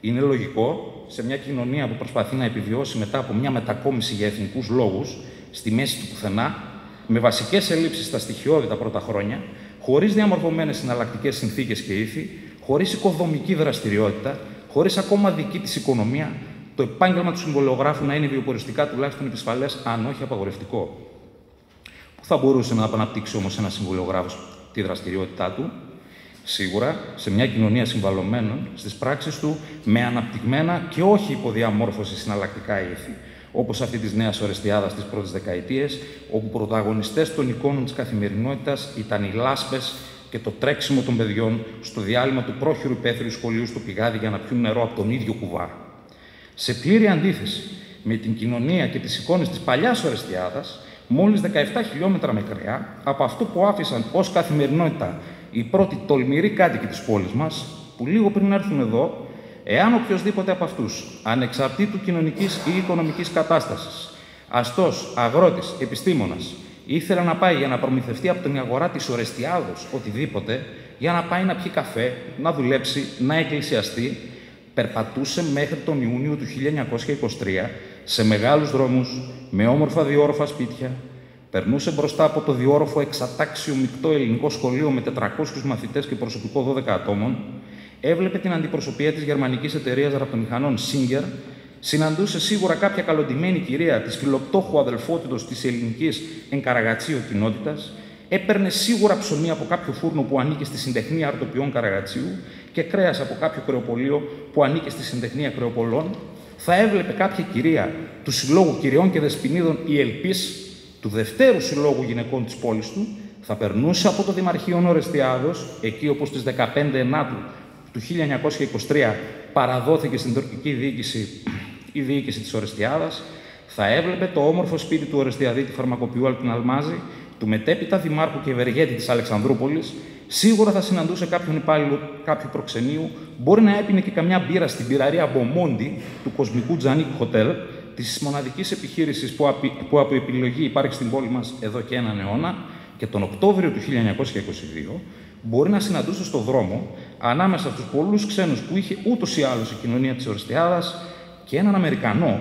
Είναι λογικό, σε μια κοινωνία που προσπαθεί να επιβιώσει μετά από μια μετακόμιση για εθνικούς λόγους, στη μέση του πουθενά, με βασικές ελλείψεις στα στοιχειώδη τα πρώτα χρόνια, χωρίς διαμορφωμένες συναλλακτικές συνθήκες και ήθη, χωρίς οικοδομική δραστηριότητα, χωρίς ακόμα δική της οικονομία, το επάγγελμα του συμβολιογράφου να είναι βιοποριστικά τουλάχιστον επισφαλές, αν όχι απαγορευτικό. Πού θα μπορούσε να αναπτύξει όμως ένας συμβολιογράφος τη δραστηριότητά του? Σίγουρα σε μια κοινωνία συμβαλωμένων στις πράξεις του, με αναπτυγμένα και όχι υποδιαμόρφωση συναλλακτικά ήθη, όπως αυτή της Νέας Ορεστιάδας τις πρώτες δεκαετίες, όπου πρωταγωνιστές των εικόνων της καθημερινότητας ήταν οι λάσπες και το τρέξιμο των παιδιών στο διάλειμμα του πρόχειρου υπαίθριου σχολείου στο πηγάδι για να πιούν νερό από τον ίδιο κουβά. Σε πλήρη αντίθεση με την κοινωνία και τις εικόνες της παλιάς Ορεστιάδας, μόλις 17 χιλιόμετρα μακριά από αυτό που άφησαν ως καθημερινότητα οι πρώτοι τολμηροί κάτοικοι της πόλης μας, που λίγο πριν έρθουν εδώ, εάν οποιοδήποτε από αυτούς, ανεξαρτήτου κοινωνικής ή οικονομικής κατάστασης, αστός, αγρότης, επιστήμονας, ήθελε να πάει για να προμηθευτεί από την αγορά της Ορεστιάδος οτιδήποτε, για να πάει να πιει καφέ, να δουλέψει, να εκκλησιαστεί, περπατούσε μέχρι τον Ιούνιο του 1923 σε μεγάλους δρόμους, με όμορφα διόροφα σπίτια, περνούσε μπροστά από το διόροφο εξατάξιο μεικτό ελληνικό σχολείο με 400 μαθητές και προσωπικό 12 ατόμων, έβλεπε την αντιπροσωπεία της γερμανικής εταιρείας ραπτομηχανών Singer, συναντούσε σίγουρα κάποια καλοντημένη κυρία της φιλοπτώχου αδελφότητος της ελληνικής εγκαραγατσίου κοινότητας, έπαιρνε σίγουρα ψωμί από κάποιο φούρνο που ανήκε στη συντεχνία αρτοπιών Καραγατσίου και κρέας από κάποιο κρεοπολείο που ανήκε στη συντεχνία κρεοπολών, θα έβλεπε κάποια κυρία του Συλλόγου Κυριών και Δεσποινίδων η Ελπής, του Δευτέρου Συλλόγου Γυναικών της πόλης του, θα περνούσε από το Δημαρχείο Ορεστιάδος, εκεί όπως στις 15 Ενάτου του 1923 παραδόθηκε στην τουρκική διοίκηση η διοίκηση της Ορεστιάδας, θα έβλεπε το όμορφο σπίτι του Ορεστιαδίτη φαρμακοποιού Αλτιναλμάζη του μετέπειτα δημάρχου και ευεργέτη της Αλεξανδρούπολης, σίγουρα θα συναντούσε κάποιον υπάλληλο κάποιου προξενείου, μπορεί να έπινε και καμιά μπύρα στην πυραρία Μπομόντι του κοσμικού Τζανίκ Χοτέλ, της μοναδικής επιχείρησης που από επιλογή υπάρχει στην πόλη μας εδώ και έναν αιώνα, και τον Οκτώβριο του 1922 μπορεί να συναντούσε στο δρόμο, ανάμεσα στους πολλούς ξένους που είχε ούτως ή άλλως η κοινωνία της Ορεστιάδας, και έναν Αμερικανό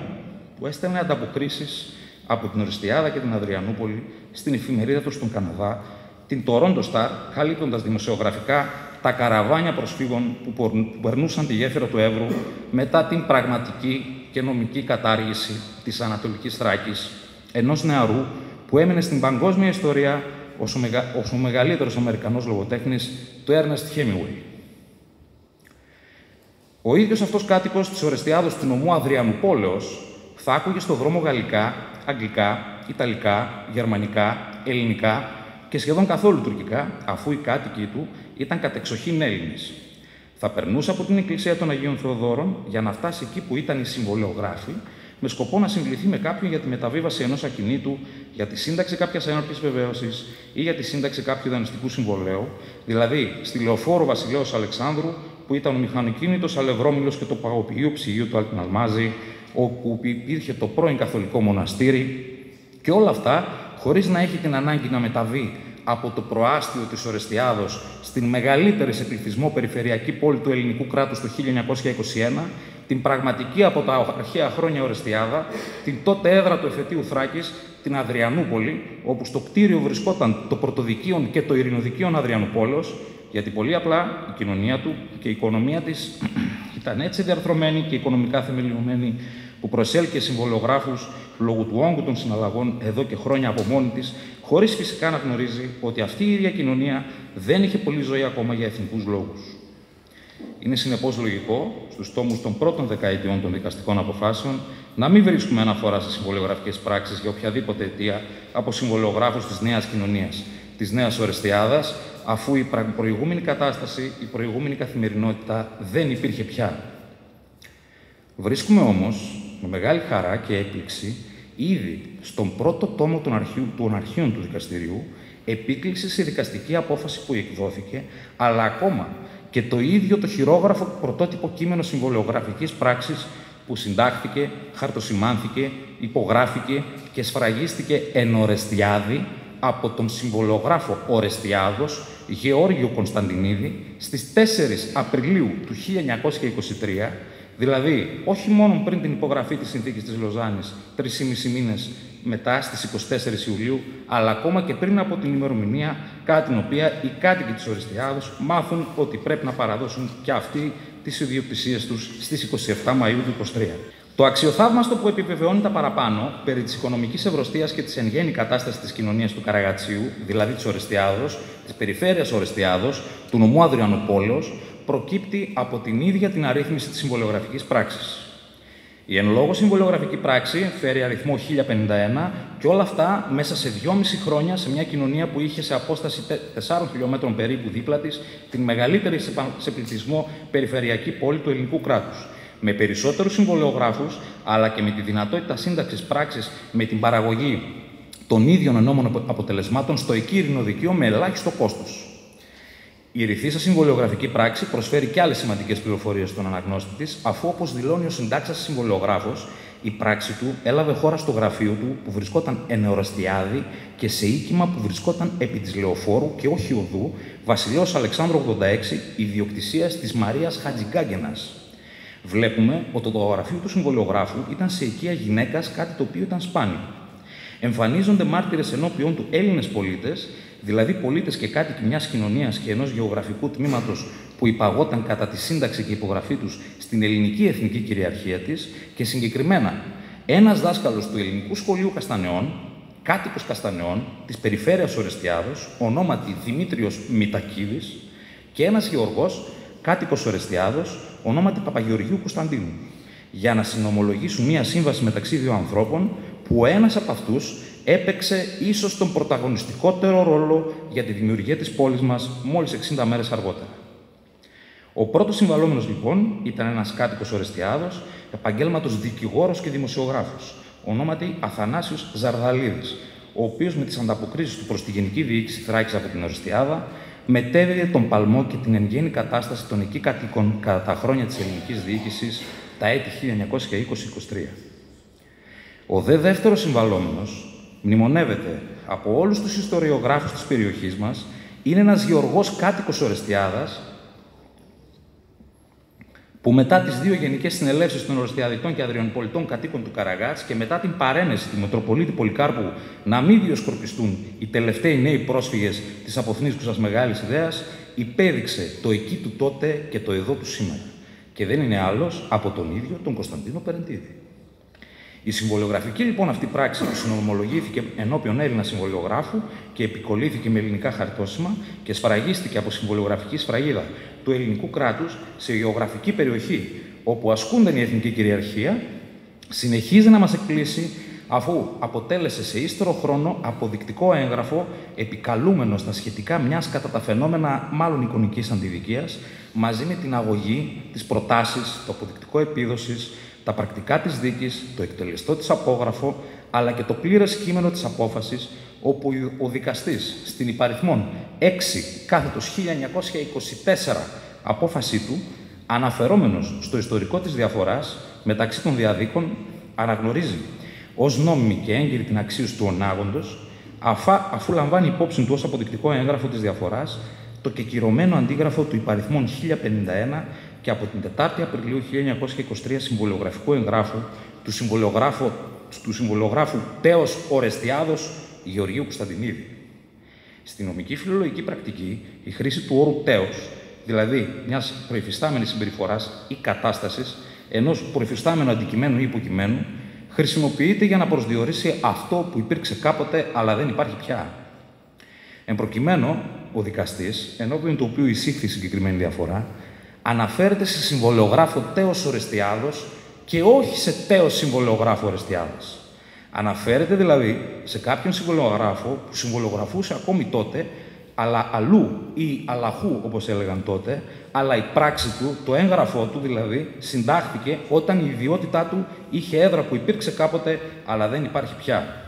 που έστελνε ανταποκρίσεις από την Ορεστιάδα και την Αδριανούπολη στην εφημερίδα του στον Καναδά, την Toronto Star, καλύπτοντας δημοσιογραφικά τα καραβάνια προσφύγων που περνούσαν τη γέφυρα του Εύρου μετά την πραγματική και νομική κατάργηση της Ανατολικής Θράκης, ενός νεαρού που έμενε στην παγκόσμια ιστορία ως ο μεγαλύτερος Αμερικανός λογοτέχνης, του Ernest Hemingway. Ο ίδιος αυτός κάτοικος της Ορεστιάδος του νομού Αδριανουπόλεως θα άκουγε στο δρόμο γαλλικά, αγγλικά, ιταλικά, γερμανικά, ελληνικά και σχεδόν καθόλου τουρκικά, αφού οι κάτοικοι του ήταν κατεξοχήν Έλληνες. Θα περνούσε από την εκκλησία των Αγίων Θεοδόρων για να φτάσει εκεί που ήταν οι συμβολεογράφοι, με σκοπό να συμβληθεί με κάποιον για τη μεταβίβαση ενός ακινήτου, για τη σύνταξη κάποιας ένορκης βεβαίωσης ή για τη σύνταξη κάποιου δανειστικού συμβολέου, δηλαδή στη Λεωφόρο Βασιλέως Αλεξάνδρου, που ήταν ο μηχανοκίνητος αλευρόμυλος και το παγωπηγείο ψυγείου του Αλτιναλμάζη, όπου υπήρχε το πρώην καθολικό μοναστήρι, και όλα αυτά χωρίς να έχει την ανάγκη να μεταβεί από το προάστιο της Ορεστιάδος στην μεγαλύτερη σε πληθυσμό περιφερειακή πόλη του ελληνικού κράτους το 1921, την πραγματική από τα αρχαία χρόνια Ορεστιάδα, την τότε έδρα του εφετείου Θράκης, την Αδριανούπολη, όπου στο κτίριο βρισκόταν το πρωτοδικείον και το ειρηνοδικείον Αδριανουπόλεως, γιατί πολύ απλά η κοινωνία του και η οικονομία της ήταν έτσι διαρθρωμένη και οικονομικά θεμελιωμένη, που προσέλκυε συμβολιογράφους λόγω του όγκου των συναλλαγών εδώ και χρόνια από μόνη της, χωρίς φυσικά να γνωρίζει ότι αυτή η ίδια κοινωνία δεν είχε πολλή ζωή ακόμα για εθνικούς λόγους. Είναι συνεπώς λογικό, στους τόμους των πρώτων δεκαετιών των δικαστικών αποφάσεων, να μην βρίσκουμε αναφορά σε συμβολιογραφικές πράξεις για οποιαδήποτε αιτία από συμβολιογράφους της νέας κοινωνίας, της νέας Ορεστιάδας, αφού η προηγούμενη κατάσταση, η προηγούμενη καθημερινότητα δεν υπήρχε πια. Βρίσκουμε όμως, με μεγάλη χαρά και έκπληξη, ήδη στον πρώτο τόμο των αρχείων του δικαστηρίου, επίκληση σε δικαστική απόφαση που εκδόθηκε, αλλά ακόμα και το ίδιο το χειρόγραφο πρωτότυπο κείμενο συμβολιογραφικής πράξης που συντάχθηκε, χαρτοσημάνθηκε, υπογράφηκε και σφραγίστηκε εν Ορεστιάδη από τον συμβολιογράφο Ορεστιάδος Γεώργιο Κωνσταντινίδη στις 4 Απριλίου του 1923, δηλαδή όχι μόνο πριν την υπογραφή της Συνθήκης της Λοζάνης, 3,5 μήνες μετά, στις 24 Ιουλίου, αλλά ακόμα και πριν από την ημερομηνία κατά την οποία οι κάτοικοι της Ορεστιάδος μάθουν ότι πρέπει να παραδώσουν και αυτοί τις ιδιοκτησίες τους στις 27 Μαΐου του 23. Το αξιοθαύμαστο που επιβεβαιώνει τα παραπάνω περί της οικονομικής ευρωστίας και της εν γέννη κατάστασης της κοινωνίας του Καραγατσίου, δηλαδή της Ορεστιάδος, της περιφέρειας Ορεστιάδος, του νομού Αδριανουπόλεως, προκύπτει από την ίδια την αρρύθμιση της συμβολιογραφικής πράξης. Η εν λόγω συμβολιογραφική πράξη φέρει αριθμό 1051 και όλα αυτά μέσα σε 2,5 χρόνια σε μια κοινωνία που είχε σε απόσταση 4 χιλιόμετρων περίπου δίπλα της την μεγαλύτερη σε πληθυσμό περιφερειακή πόλη του ελληνικού κράτους. Με περισσότερους συμβολιογράφους, αλλά και με τη δυνατότητα σύνταξης πράξης με την παραγωγή των ίδιων ενόμων αποτελεσμάτων στο εκεί ειρηνοδικείο με ελάχιστο κόστος. Η ρηθήσα συμβολιογραφική πράξη προσφέρει και άλλες σημαντικές πληροφορίες στον αναγνώστη της, αφού, όπως δηλώνει ο συντάξας συμβολιογράφος, η πράξη του έλαβε χώρα στο γραφείο του που βρισκόταν εν Ορεστιάδη και σε οίκημα που βρισκόταν επί της Λεωφόρου και όχι οδού, Βασιλέως Αλεξάνδρου 86, ιδιοκτησίας της Μαρίας Χατζιγκάγενας. Βλέπουμε ότι το γραφείο του συμβολιογράφου ήταν σε οικία γυναίκας, κάτι το οποίο ήταν σπάνιο. Εμφανίζονται μάρτυρες ενώπιον του Έλληνες πολίτες, δηλαδή πολίτες και κάτοικοι μιας κοινωνίας και ενός γεωγραφικού τμήματος που υπαγόταν κατά τη σύνταξη και υπογραφή τους στην ελληνική εθνική κυριαρχία της, και συγκεκριμένα ένας δάσκαλος του Ελληνικού Σχολείου Καστανεών, κάτοικος Καστανεών, της περιφέρειας Ορεστιάδος, ονόματι Δημήτριος Μητακίδης, και ένας γεωργός, κάτοικος Ορεστιάδος, ονόματι Παπαγεωργίου Κωνσταντίνου, για να συνομολογήσουν μία σύμβαση μεταξύ δύο ανθρώπων, που ο ένας από αυτούς έπαιξε ίσως τον πρωταγωνιστικότερο ρόλο για τη δημιουργία της πόλης μας μόλις 60 μέρες αργότερα. Ο πρώτος συμβαλόμενος λοιπόν ήταν ένας κάτοικος Ορεστιάδος, επαγγέλματος δικηγόρος και δημοσιογράφος, ονόματι Αθανάσιος Ζαρδαλίδης, ο οποίος με τις ανταποκρίσεις του προς τη Γενική Διοίκηση Θράκης από την Ορεστιάδα μετέδιδε τον παλμό και την εν γέννη κατάσταση των εκεί κατοίκων κατά τα χρόνια της ελληνικής διοίκησης τα έτη 1920-23. Ο δε δεύτερος συμβαλόμενος μνημονεύεται από όλους τους ιστοριογράφους της περιοχής μας, είναι ένας γεωργός κάτοικος Ορεστιάδας, που μετά τις δύο γενικές συνελεύσεις των Ορεστιαδιτών και Αδριανοπολιτών κατοίκων του Καραγάτς και μετά την παρένεση του Μητροπολίτη Πολυκάρπου να μην διοσκορπιστούν οι τελευταίοι νέοι πρόσφυγες της αποθνίσκουσας μεγάλης ιδέας, υπέδειξε το εκεί του τότε και το εδώ του σήμερα. Και δεν είναι άλλος από τον ίδιο τον Κωνσταντίνο Περεντίδη. Η συμβολιογραφική λοιπόν αυτή πράξη που συνομολογήθηκε ενώπιον Έλληνα συμβολιογράφου και επικολλήθηκε με ελληνικά χαρτόσημα και σφραγίστηκε από συμβολιογραφική σφραγίδα του ελληνικού κράτους σε γεωγραφική περιοχή όπου ασκούνταν η εθνική κυριαρχία, συνεχίζει να μας εκπλήσει αφού αποτέλεσε σε ύστερο χρόνο αποδεικτικό έγγραφο επικαλούμενο στα σχετικά μιας κατά τα φαινόμενα μάλλον εικονικής αντιδικίας, μαζί με την αγωγή, τις προτάσεις, το αποδεικτικό επίδοσης, τα πρακτικά της δίκης, το εκτελεστό της απόγραφο, αλλά και το πλήρες κείμενο της απόφασης, όπου ο δικαστής στην υπαριθμόν 6/1924 απόφασή του, αναφερόμενος στο ιστορικό της διαφοράς μεταξύ των διαδίκων, αναγνωρίζει ως νόμιμη και έγκυρη την αξίωση του ονάγοντος, αφού λαμβάνει υπόψη του ως αποδεικτικό έγγραφο της διαφοράς το κεκυρωμένο αντίγραφο του υπαριθμών 1051 και από την 4η Απριλίου 1923 συμβολιογραφικού εγγράφου του συμβολιογράφου Τέος Ορεστιάδος Γεωργίου Κωνσταντινίδη. Στη νομική φιλολογική πρακτική, η χρήση του όρου τέος, δηλαδή μιας προϊφιστάμενης συμπεριφοράς ή κατάστασης ενός προϊφιστάμενου αντικειμένου ή υποκειμένου, χρησιμοποιείται για να προσδιορίσει αυτό που υπήρξε κάποτε αλλά δεν υπάρχει πια. Εν προκειμένου, ο δικαστής, ενώπιον του οποίου εισήχθη η συγκεκριμένη διαφορά, αναφέρεται σε συμβολιογράφο Τέος Ορεστιάδος και όχι σε Τέος συμβολιογράφο Ορεστιάδος. Αναφέρεται δηλαδή σε κάποιον συμβολιογράφο που συμβολιογραφούσε ακόμη τότε, αλλά αλλού ή αλλαχού, όπως έλεγαν τότε, αλλά η πράξη του, το έγγραφό του δηλαδή, συντάχθηκε όταν η ιδιότητά του είχε έδρα που υπήρξε κάποτε, αλλά δεν υπάρχει πια.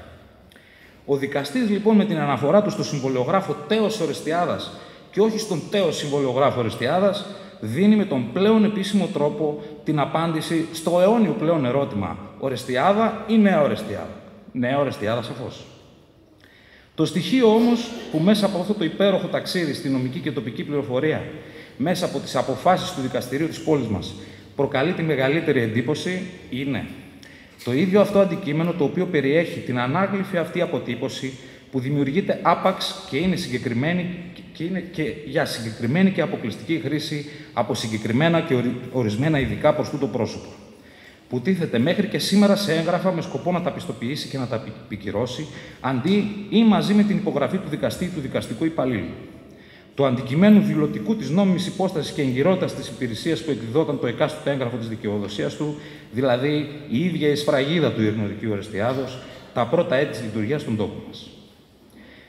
Ο δικαστής λοιπόν με την αναφορά του στο συμβολιογράφο Τέος Ορεστιάδας και όχι στον Τέος συμβολιογράφο Ορεστιάδας, δίνει με τον πλέον επίσημο τρόπο την απάντηση στο αιώνιο πλέον ερώτημα Ορεστιάδα ή Νέα Ορεστιάδα. Νέα Ορεστιάδα σαφώς. Το στοιχείο όμως που μέσα από αυτό το υπέροχο ταξίδι στη νομική και τοπική πληροφορία, μέσα από τις αποφάσεις του δικαστηρίου της πόλης μας, προκαλεί τη μεγαλύτερη εντύπωση είναι το ίδιο αυτό αντικείμενο το οποίο περιέχει την ανάγλυφη αυτή αποτύπωση που δημιουργείται άπαξ και είναι συγκεκριμένη και για συγκεκριμένη και αποκλειστική χρήση από συγκεκριμένα και ορισμένα ειδικά προς τούτο πρόσωπο, που τίθεται μέχρι και σήμερα σε έγγραφα με σκοπό να τα πιστοποιήσει και να τα επικυρώσει, αντί ή μαζί με την υπογραφή του δικαστή ή του δικαστικού υπαλλήλου. Το αντικειμένου δηλωτικού της νόμιμης υπόστασης και εγκυρότητας της υπηρεσίας που εκδιδόταν το εκάστοτε έγγραφο της δικαιοδοσίας του, δηλαδή η ίδια η σφραγίδα του Ειρηνοδικείου Ορεστιάδος, τα πρώτα έτη της λειτουργίας στον τόπο μας.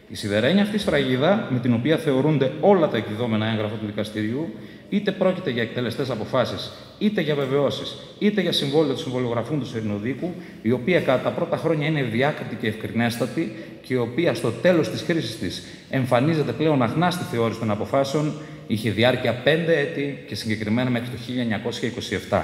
Η σιδερένια αυτή σφραγίδα, με την οποία θεωρούνται όλα τα εκδιδόμενα έγγραφα του δικαστηριού, είτε πρόκειται για εκτελεστές αποφάσεις, είτε για βεβαιώσεις, είτε για συμβόλαιο του συμβολογραφούν του Ειρηνοδίκου, η οποία κατά τα πρώτα χρόνια είναι διάκριτη και ευκρινέστατη και η οποία στο τέλος της χρήσης της εμφανίζεται πλέον αχνά στη θεώρηση των αποφάσεων, είχε διάρκεια 5 έτη και συγκεκριμένα μέχρι το 1927.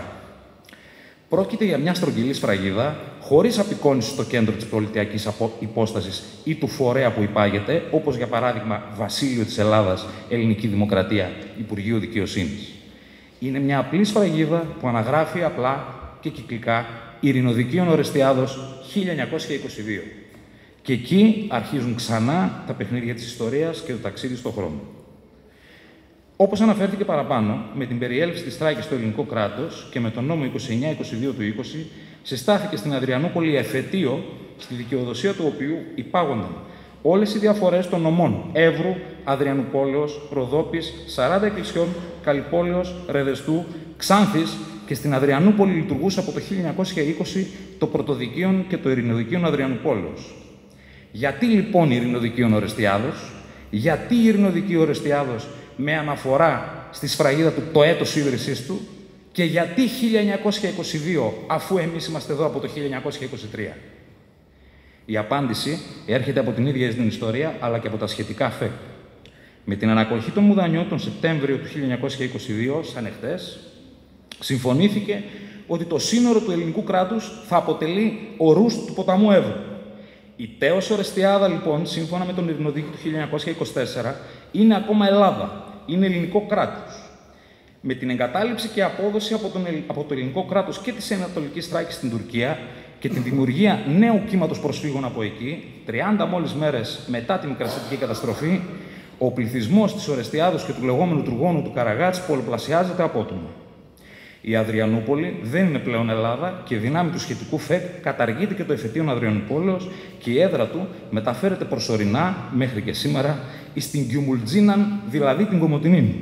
Πρόκειται για μια στρογγυλή σφραγίδα, χωρίς απεικόνιση στο κέντρο της πολιτιακής υπόστασης ή του φορέα που υπάγεται, όπως για παράδειγμα Βασίλειο της Ελλάδας, Ελληνική Δημοκρατία, Υπουργείο Δικαιοσύνης. Είναι μια απλή σφραγίδα που αναγράφει απλά και κυκλικά Ειρηνοδικείων Ορεστιάδος 1922. Και εκεί αρχίζουν ξανά τα παιχνίδια της ιστορίας και το ταξίδι στον χρόνο. Όπως αναφέρθηκε παραπάνω, με την περιέλευση της Θράκης στο ελληνικό κράτος και με τον νόμο 29-22 του 20, συστάθηκε στην Αδριανούπολη εφετείο, στη δικαιοδοσία του οποίου υπάγονταν όλες οι διαφορές των νομών Εύρου, Αδριανουπόλεως, Ροδόπης, 40 εκκλησιών, Καλυπόλεως, Ρεδεστού, Ξάνθης και στην Αδριανούπολη λειτουργούσε από το 1920 το Πρωτοδικείον και το Ειρηνοδικείον Αδριανουπόλεως. Γιατί λοιπόν Ειρηνοδικείον Ορεστιάδος, γιατί Ειρηνοδικείο Ορεστιάδος με αναφορά στη σφραγίδα του το έτος ίδρυσής του και γιατί 1922 αφού εμείς είμαστε εδώ από το 1923. Η απάντηση έρχεται από την ίδια την ιστορία, αλλά και από τα σχετικά φε. Με την ανακοχή των Μουδανιών τον Σεπτέμβριο του 1922, σαν εχθές, συμφωνήθηκε ότι το σύνορο του ελληνικού κράτους θα αποτελεί ορούς του ποταμού Εύρου. Η τέος Ορεστιάδα, λοιπόν, σύμφωνα με τον Ειρηνοδίκη του 1924, είναι ακόμα Ελλάδα, είναι ελληνικό κράτος. Με την εγκατάλειψη και απόδοση από το ελληνικό κράτος και της Ανατολικής Θράκης στην Τουρκία και την δημιουργία νέου κύματος προσφύγων από εκεί, 30 μόλις μέρες μετά την Μικρασιατική καταστροφή, ο πληθυσμός της Ορεστιάδος και του λεγόμενου Τουργώνου του Καραγάτση πολλαπλασιάζεται απότομα. Η Αδριανούπολη δεν είναι πλέον Ελλάδα και δυνάμει του σχετικού ΦΕΚ καταργείται και το εφετείο Αδριανουπόλεως και η έδρα του μεταφέρεται προσωρινά, μέχρι και σήμερα, στην Κιουμουλτζίναν, δηλαδή την Κομοτηνή.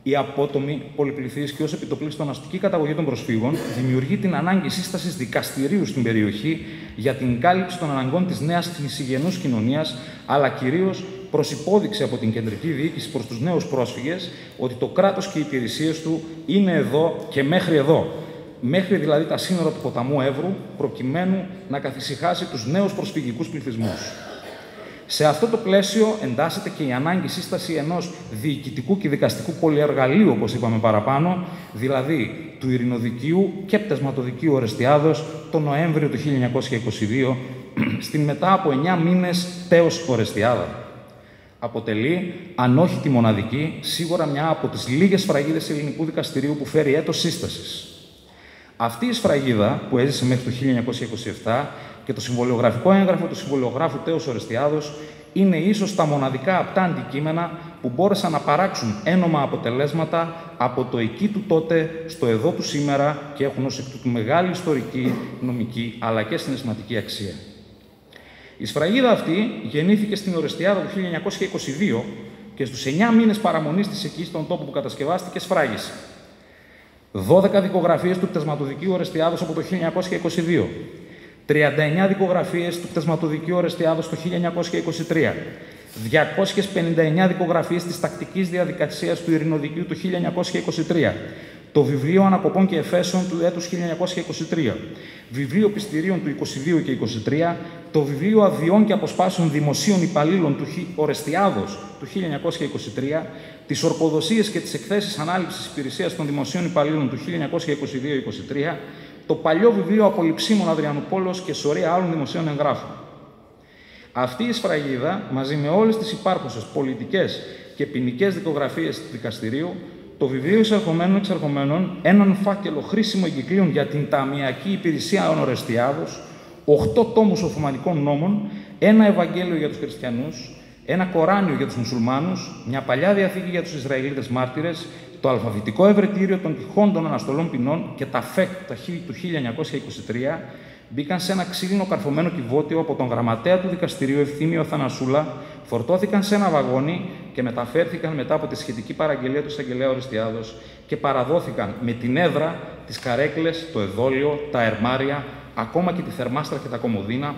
Η απότομη πολυπληθής και ως επιτοπλίστων αστική καταγωγή των προσφύγων δημιουργεί την ανάγκη σύστασης δικαστηρίου στην περιοχή για την κάλυψη των αναγκών της νέας θνησιγενούς κοινωνίας, αλλά κυρίως προς υπόδειξη από την κεντρική διοίκηση προς τους νέους πρόσφυγες ότι το κράτος και οι υπηρεσίες του είναι εδώ και μέχρι εδώ. Μέχρι δηλαδή τα σύνορα του ποταμού Εύρου, προκειμένου να καθησυχάσει τους νέους προσφυγικούς πληθυσμούς. Σε αυτό το πλαίσιο εντάσσεται και η ανάγκη σύσταση ενός διοικητικού και δικαστικού πολυεργαλείου, όπως είπαμε παραπάνω, δηλαδή του Ειρηνοδικείου και Πτεσματοδικείου Ορεστιάδος τον Νοέμβριο του 1922, στην μετά από 9 μήνες τέος Ορεστιάδα. Αποτελεί, αν όχι τη μοναδική, σίγουρα μια από τις λίγες σφραγίδες ελληνικού δικαστηρίου που φέρει έτος σύστασης. Αυτή η σφραγίδα, που έζησε μέχρι το 1927, και το συμβολιογραφικό έγγραφο του συμβολιογράφου Τέος Ορεστιάδος είναι ίσως τα μοναδικά απτά αντικείμενα που μπόρεσαν να παράξουν ένομα αποτελέσματα από το εκεί του τότε στο εδώ του σήμερα και έχουν ως εκ τούτου μεγάλη ιστορική, νομική αλλά και συναισθηματική αξία. Η σφραγίδα αυτή γεννήθηκε στην Ορεστιάδα του 1922 και στους 9 μήνες παραμονής της εκεί στον τόπο που κατασκευάστηκε σφράγισε 12 δικογραφίες του Πτεσματοδικείου Ορεστιάδος από το 1922, 39 δικογραφίες του Πτεσματοδικείου Ορεστιάδος το 1923, 259 δικογραφίες της τακτικής διαδικασίας του Ειρηνοδικείου του 1923, το βιβλίο Ανακοπών και Εφέσεων του έτους 1923, βιβλίο Πιστηρίων του 22 και 23, το βιβλίο Αδειών και Αποσπάσεων Δημοσίων Υπαλλήλων του Ορεστιάδος του 1923, τις Ορποδοσίες και τις Εκθέσεις Ανάληψης Υπηρεσίας των Δημοσίων Υπαλλήλων του 1922-23, το παλιό βιβλίο Απολειψίμων Αδριανουπόλεως και σωρία άλλων δημοσίων εγγράφων. Αυτή η σφραγίδα, μαζί με όλες τις υπάρχουσες πολιτικές και ποινικές δικογραφίες του δικαστηρίου, το βιβλίο Εισερχομένων-Εξερχομένων, έναν φάκελο χρήσιμο εγκυκλίων για την ταμιακή υπηρεσία Ορεστιάδος, 8 τόμους Οθωμανικών νόμων, ένα Ευαγγέλιο για τους χριστιανούς, ένα Κοράνιο για τους μουσουλμάνους, μια παλιά διαθήκη για τους Ισραηλίτες μάρτυρες, το αλφαβητικό ευρετήριο των τυχών των αναστολών ποινών και τα ΦΕΚ του 1923 μπήκαν σε ένα ξύλινο καρφωμένο κυβότιο από τον γραμματέα του δικαστηρίου Ευθύμιο Θανασούλα, φορτώθηκαν σε ένα βαγόνι και μεταφέρθηκαν μετά από τη σχετική παραγγελία του εισαγγελέα Ορεστιάδος και παραδόθηκαν με την έδρα, τις καρέκλες, το εδόλιο, τα ερμάρια, ακόμα και τη θερμάστρα και τα κομμωδίνα,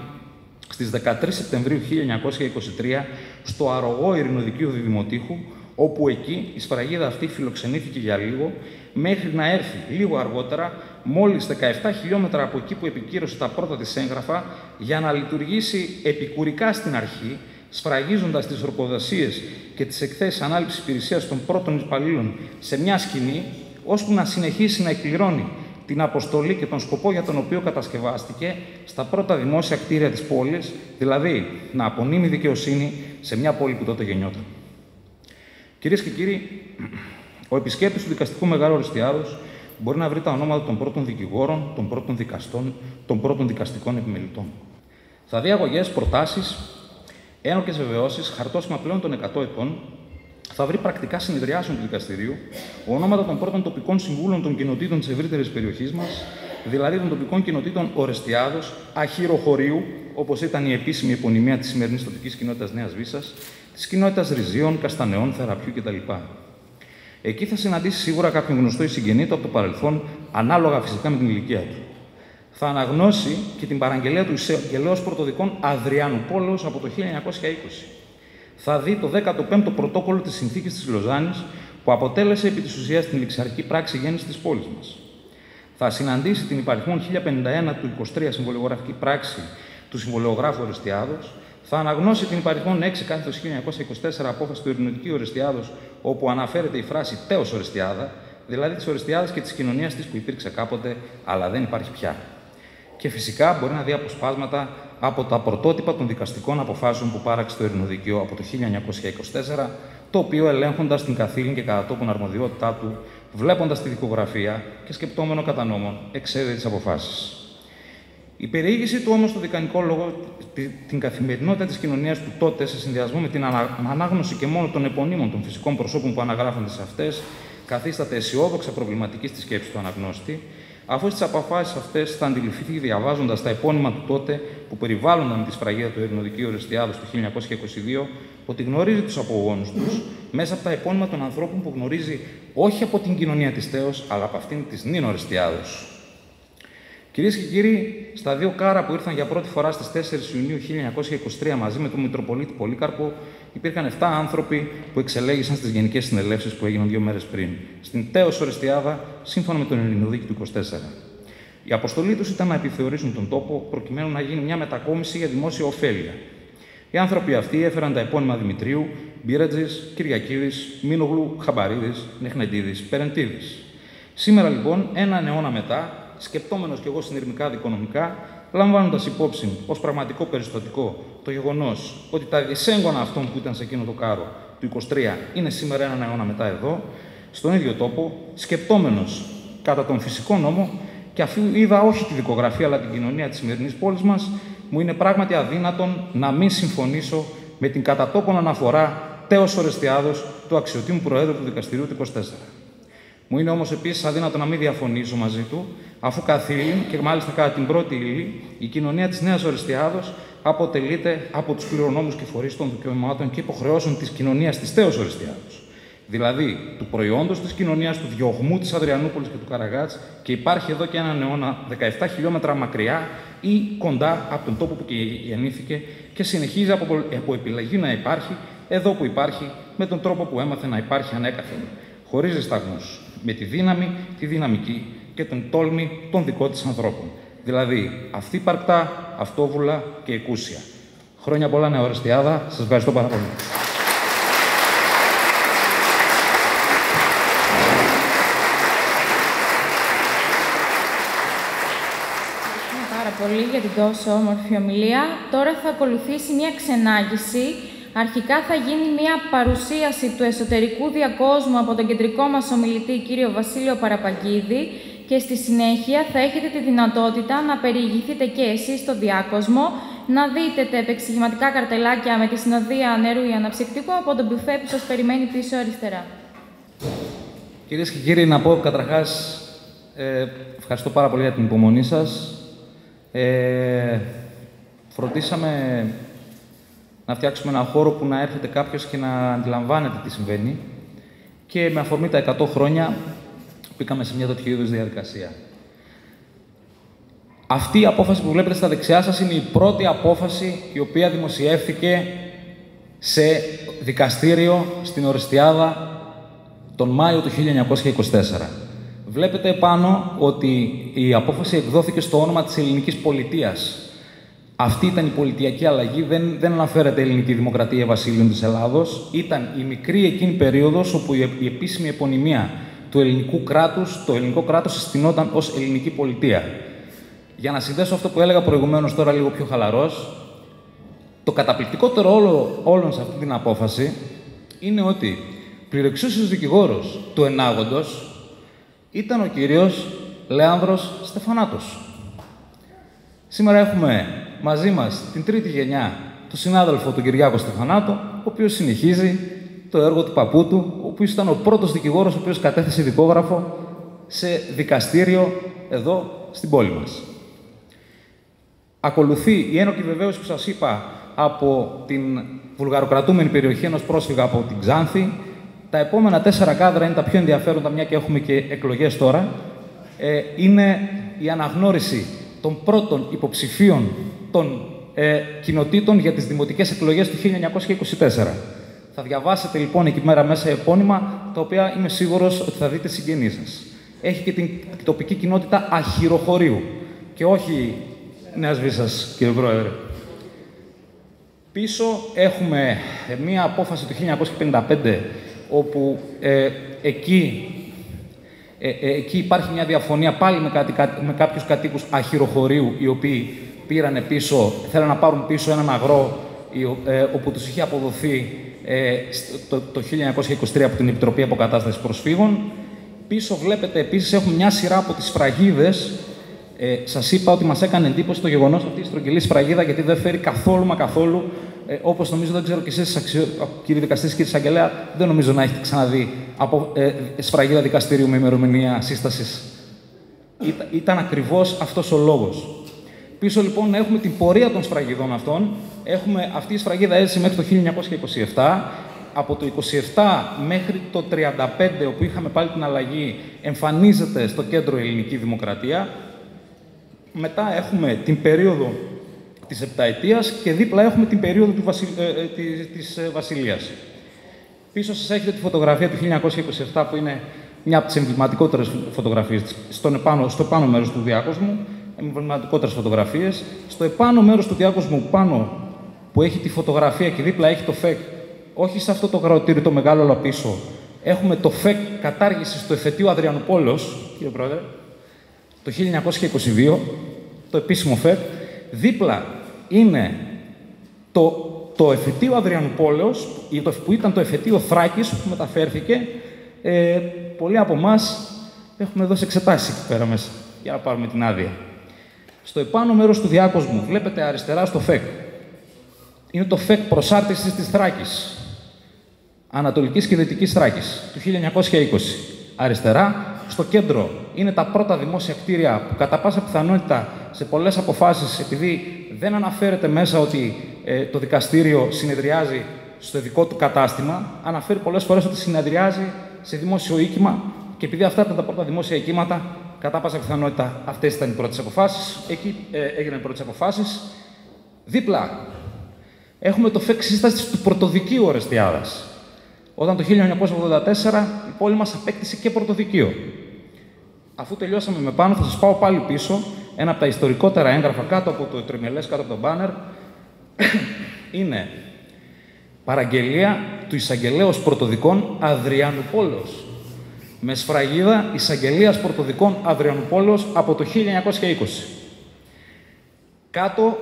στις 13 Σεπτεμβρίου 1923 στο αρρωγό Ειρηνοδικείου Διδημοτήχου, όπου εκεί η σφραγίδα αυτή φιλοξενήθηκε για λίγο, μέχρι να έρθει λίγο αργότερα, μόλις 17 χιλιόμετρα από εκεί που επικύρωσε τα πρώτα της έγγραφα, για να λειτουργήσει επικουρικά στην αρχή, σφραγίζοντας τις ορποδοσίες και τις εκθέσεις ανάληψης υπηρεσίας των πρώτων υπαλλήλων σε μια σκηνή, ώσπου να συνεχίσει να εκπληρώνει την αποστολή και τον σκοπό για τον οποίο κατασκευάστηκε στα πρώτα δημόσια κτίρια της πόλης, δηλαδή να απονείμει δικαιοσύνη σε μια πόλη που τότε γεννιόταν. Κυρίες και κύριοι, ο επισκέπτης του δικαστικού Μεγάρου Ορεστιάδος μπορεί να βρει τα ονόματα των πρώτων δικηγόρων, των πρώτων δικαστών, των πρώτων δικαστικών επιμελητών. Θα δει αγωγές, προτάσεις, ένορκες βεβαιώσεις, χαρτόσημα πλέον των 100 ετών, θα βρει πρακτικά συνεδριάσεων του δικαστηρίου, ονόματα των πρώτων τοπικών συμβούλων των κοινοτήτων της ευρύτερης περιοχής μας, δηλαδή των τοπικών κοινοτήτων Ορεστιάδος, Αχυροχωρίου, όπως ήταν η επίσημη επωνυμία της σημερινής τοπικής κοινότητας Νέας Βύσσας, της κοινότητας Ριζίων, Καστανεών, Θεραπιού κτλ. Εκεί θα συναντήσει σίγουρα κάποιον γνωστό ή συγγενή του από το παρελθόν, ανάλογα φυσικά με την ηλικία του. Θα αναγνώσει και την παραγγελία του εισαγγελέως πρωτοδικών Αδριανουπόλεως από το 1920. Θα δει το 15ο πρωτόκολλο της Συνθήκης της Λοζάνης, που αποτέλεσε επί της ουσίας την ληξιαρχική πράξη γέννησης της πόλης μας. Θα συναντήσει την υπαριθμόν 1051 του 23 συμβολιογραφική πράξη του συμβολιογράφου Ορεστιάδος, θα αναγνώσει την υπαριθμόν 6/1924 απόφαση του Ειρηνοδικείου Ορεστιάδος, όπου αναφέρεται η φράση «Τέος Ορεστιάδα», δηλαδή της Ορεστιάδας και της κοινωνίας της που υπήρξε κάποτε, αλλά δεν υπάρχει πια. Και φυσικά μπορεί να δει αποσπάσματα από τα πρωτότυπα των δικαστικών αποφάσεων που πάραξε το Ειρηνοδικείο από το 1924, το οποίο ελέγχοντας την καθήλυν και κατά τόπον αρμοδιότητά του, βλέποντας τη δικογραφία και σκεπτόμενο κατά νόμον, εξέδε τις αποφάσεις. Η περιήγηση του όμως στο δικανικό λόγο, την καθημερινότητα της κοινωνίας του τότε, σε συνδυασμό με την ανάγνωση και μόνο των επωνύμων των φυσικών προσώπων που αναγράφονται σε αυτές, καθίσταται αισιόδοξα προβληματική στη σκέψη του αναγνώστη, αφού στις αποφάσεις αυτές θα αντιληφθεί διαβάζοντας τα επώνυμα του τότε που περιβάλλονταν τη σφραγίδα του Ειρηνοδικείου Ορεστιάδος του 1922, ότι γνωρίζει τους απογόνους τους μέσα από τα επώνυμα των ανθρώπων που γνωρίζει όχι από την κοινωνία της Τέος, αλλά από αυτήν της νυν Ορεστιάδος. Κυρίες και κύριοι, στα δύο κάρα που ήρθαν για πρώτη φορά στις 4 Ιουνίου 1923 μαζί με τον Μητροπολίτη Πολύκαρπο, υπήρχαν 7 άνθρωποι που εξελέγησαν στις γενικές συνελεύσεις που έγιναν 2 μέρες πριν, στην Τέος Ορεστιάδα, σύμφωνα με τον Ειρηνοδίκη του 24. Η αποστολή τους ήταν να επιθεωρήσουν τον τόπο, προκειμένου να γίνει μια μετακόμιση για δημόσια ωφέλεια. Οι άνθρωποι αυτοί έφεραν τα επώνυμα Δημητρίου, Μπίρατζης, Κυριακίδης, Μίνογλου, Χαμπαρίδης, Νεχνεντίδης, Περεντίδης. Σήμερα λοιπόν, έναν αιώνα μετά, σκεπτόμενος κι εγώ συνειρμικά δικονομικά, λαμβάνοντας υπόψη ως πραγματικό περιστατικό το γεγονός ότι τα δυσέγγωνα αυτών που ήταν σε εκείνο το κάρο του 23 είναι σήμερα έναν αιώνα μετά εδώ, στον ίδιο τόπο, σκεπτόμενος κατά τον φυσικό νόμο, και αφού είδα όχι τη δικογραφία αλλά την κοινωνία της σημερινής πόλης μας, μου είναι πράγματι αδύνατον να μην συμφωνήσω με την κατά τόπον αναφορά Τέος Ορεστιάδος του αξιωτήμου Προέδρου του Δικαστηρίου του 24. Μου είναι όμως επίσης αδύνατο να μην διαφωνήσω μαζί του, αφού καθήλυν και μάλιστα κατά την πρώτη ύλη, η κοινωνία της Νέας Ορεστιάδος αποτελείται από τους κληρονόμους και φορείς των δικαιωμάτων και υποχρεώσεων της κοινωνίας της Τέος Ορεστιάδος. Δηλαδή, του προϊόντος της κοινωνίας, του διωγμού της Αδριανούπολης και του Καραγάτς, και υπάρχει εδώ και έναν αιώνα 17 χιλιόμετρα μακριά ή κοντά από τον τόπο που γεννήθηκε και συνεχίζει από επιλογή να υπάρχει εδώ που υπάρχει, με τον τρόπο που έμαθε να υπάρχει ανέκαθεν, χωρίς δισταγμούς, με τη δύναμη, τη δυναμική και τον τόλμη των δικών της ανθρώπων. Δηλαδή, αυθύπαρκτα, αυτόβουλα και εκούσια. Χρόνια πολλά, Νέα Ορεστιάδα. Σας ευχαριστώ πάρα πολύ.
Πολύ για την τόσο όμορφη ομιλία. Τώρα θα ακολουθήσει μια ξενάγηση. Αρχικά θα γίνει μια παρουσίαση του εσωτερικού διακόσμου από τον κεντρικό μας ομιλητή, κύριο Βασίλειο Παραπαγκίδη, και στη συνέχεια θα έχετε τη δυνατότητα να περιηγηθείτε και εσείς στο διάκοσμο, να δείτε τα επεξηγηματικά καρτελάκια με τη συνοδεία νερού ή αναψυκτικού από τον μπουφέ που σας περιμένει πίσω αριστερά.
Κυρίες και κύριοι, να πω καταρχάς ευχαριστώ πάρα πολύ για την υπομονή σας. Φροντίσαμε να φτιάξουμε ένα χώρο που να έρχεται κάποιος και να αντιλαμβάνεται τι συμβαίνει, και με αφορμή τα 100 χρόνια μπήκαμε σε μια τέτοιου είδους διαδικασία. Αυτή η απόφαση που βλέπετε στα δεξιά σας είναι η πρώτη απόφαση η οποία δημοσιεύθηκε σε δικαστήριο στην Ορεστιάδα τον Μάιο του 1924. Βλέπετε επάνω ότι η απόφαση εκδόθηκε στο όνομα της ελληνικής πολιτείας. Αυτή ήταν η πολιτιακή αλλαγή, δεν αναφέρεται ελληνική δημοκρατία βασίλειων της Ελλάδος. Ήταν η μικρή εκείνη περίοδος όπου η επίσημη επωνυμία του ελληνικού κράτους, το ελληνικό κράτος συστηνόταν ως ελληνική πολιτεία. Για να συνδέσω αυτό που έλεγα προηγουμένως, τώρα λίγο πιο χαλαρός, το καταπληκτικότερο όλων σε αυτή την απόφαση είναι ότι πληροεξούσιος δικηγόρος του ενάγοντος ήταν ο κύριος Λέανδρος Στεφανάτος. Σήμερα έχουμε μαζί μας την τρίτη γενιά του συνάδελφου του Κυριάκο Στεφανάτο, ο οποίος συνεχίζει το έργο του παππού του, ο οποίος ήταν ο πρώτος δικηγόρος ο οποίος κατέθεσε δικόγραφο σε δικαστήριο εδώ στην πόλη μας. Ακολουθεί η ένοκη βεβαίωση που σας είπα από την βουλγαροκρατούμενη περιοχή ενός πρόσφυγα από την Ξάνθη. Τα επόμενα 4 κάδρα είναι τα πιο ενδιαφέροντα, μια και έχουμε και εκλογές τώρα. Είναι η αναγνώριση των πρώτων υποψηφίων των κοινοτήτων για τις δημοτικές εκλογές του 1924. Θα διαβάσετε λοιπόν εκεί μέρα μέσα επώνυμα, τα οποία είμαι σίγουρος ότι θα δείτε συγγενείς σας. Έχει και την τοπική κοινότητα Αχυροχωρίου και όχι Νέα Βίσσας, κύριε Πρόεδρε. Πίσω έχουμε μία απόφαση του 1955, όπου εκεί υπάρχει μια διαφωνία πάλι με κάποιους κατοίκους Αχυροχωρίου, οι οποίοι θέλαν να πάρουν πίσω έναν αγρό, όπου τους είχε αποδοθεί το 1923 από την Επιτροπή Αποκατάστασης Προσφύγων. Πίσω βλέπετε επίσης έχουμε μια σειρά από τις σφραγίδες. Σας είπα ότι μας έκανε εντύπωση το γεγονός αυτή η στρογγυλή σφραγίδα, γιατί δεν φέρει καθόλου, όπως νομίζω, δεν ξέρω κι εσείς, κύριε δικαστής, κύριε εισαγγελέα, δεν νομίζω να έχετε ξαναδεί από σφραγίδα δικαστηρίου με ημερομηνία σύστασης. Ήταν ακριβώς αυτός ο λόγος. Πίσω λοιπόν έχουμε την πορεία των σφραγιδών αυτών. Αυτή η σφραγίδα έζησε μέχρι το 1927. Από το 27 μέχρι το 35, όπου είχαμε πάλι την αλλαγή, εμφανίζεται στο κέντρο Ελληνική Δημοκρατία. Μετά έχουμε την περίοδο της Επταετίας και δίπλα έχουμε την περίοδο της Βασιλείας. Πίσω σας έχετε τη φωτογραφία του 1927, που είναι μια από τις εμβληματικότερες φωτογραφίες στο επάνω μέρος του διάκοσμου. Εμβληματικότερες φωτογραφίες. Στο επάνω μέρος του διάκοσμου, πάνω που έχει τη φωτογραφία και δίπλα έχει το ΦΕΚ, όχι σε αυτό το γραμματήρι το μεγάλο, αλλά πίσω, έχουμε το ΦΕΚ κατάργησης του εφετείου Αδριανούπολεως, κύριε Πρόεδρε, το 1922, το επίσημο ΦΕΚ. Δίπλα είναι το εφετείο Αδριανούπολεως, που ήταν το εφετείο Θράκης, που μεταφέρθηκε. Πολλοί από εμάς έχουμε δώσει εξετάσεις εκεί πέρα μέσα, για να πάρουμε την άδεια. Στο επάνω μέρος του διάκοσμου, βλέπετε αριστερά στο ΦΕΚ, είναι το ΦΕΚ προσάρτησης της Θράκης, Ανατολικής και Δυτικής Θράκης, του 1920. Αριστερά, στο κέντρο, είναι τα πρώτα δημόσια κτίρια που κατά πάσα πιθανότητα σε πολλές αποφάσεις, επειδή δεν αναφέρεται μέσα ότι το δικαστήριο συνεδριάζει στο δικό του κατάστημα, αναφέρει πολλές φορές ότι συνεδριάζει σε δημόσιο οίκημα, και επειδή αυτά ήταν τα πρώτα δημόσια οικήματα, κατά πάσα πιθανότητα αυτές ήταν οι πρώτες αποφάσεις. Εκεί έγιναν οι πρώτες αποφάσεις. Δίπλα έχουμε το ΦΕΚ σύσταση του πρωτοδικείου Ορεστιάδας. Όταν το 1984 η πόλη μας απέκτησε και πρωτοδικείο. Αφού τελειώσαμε με πάνω, θα σας πάω πάλι πίσω. Ένα από τα ιστορικότερα έγγραφα κάτω από το τριμελές, κάτω από το μπάνερ, είναι παραγγελία του εισαγγελέως πρωτοδικών Αδριανούπολεως, με σφραγίδα εισαγγελίας πρωτοδικών Αδριανούπολεως από το 1920. Κάτω,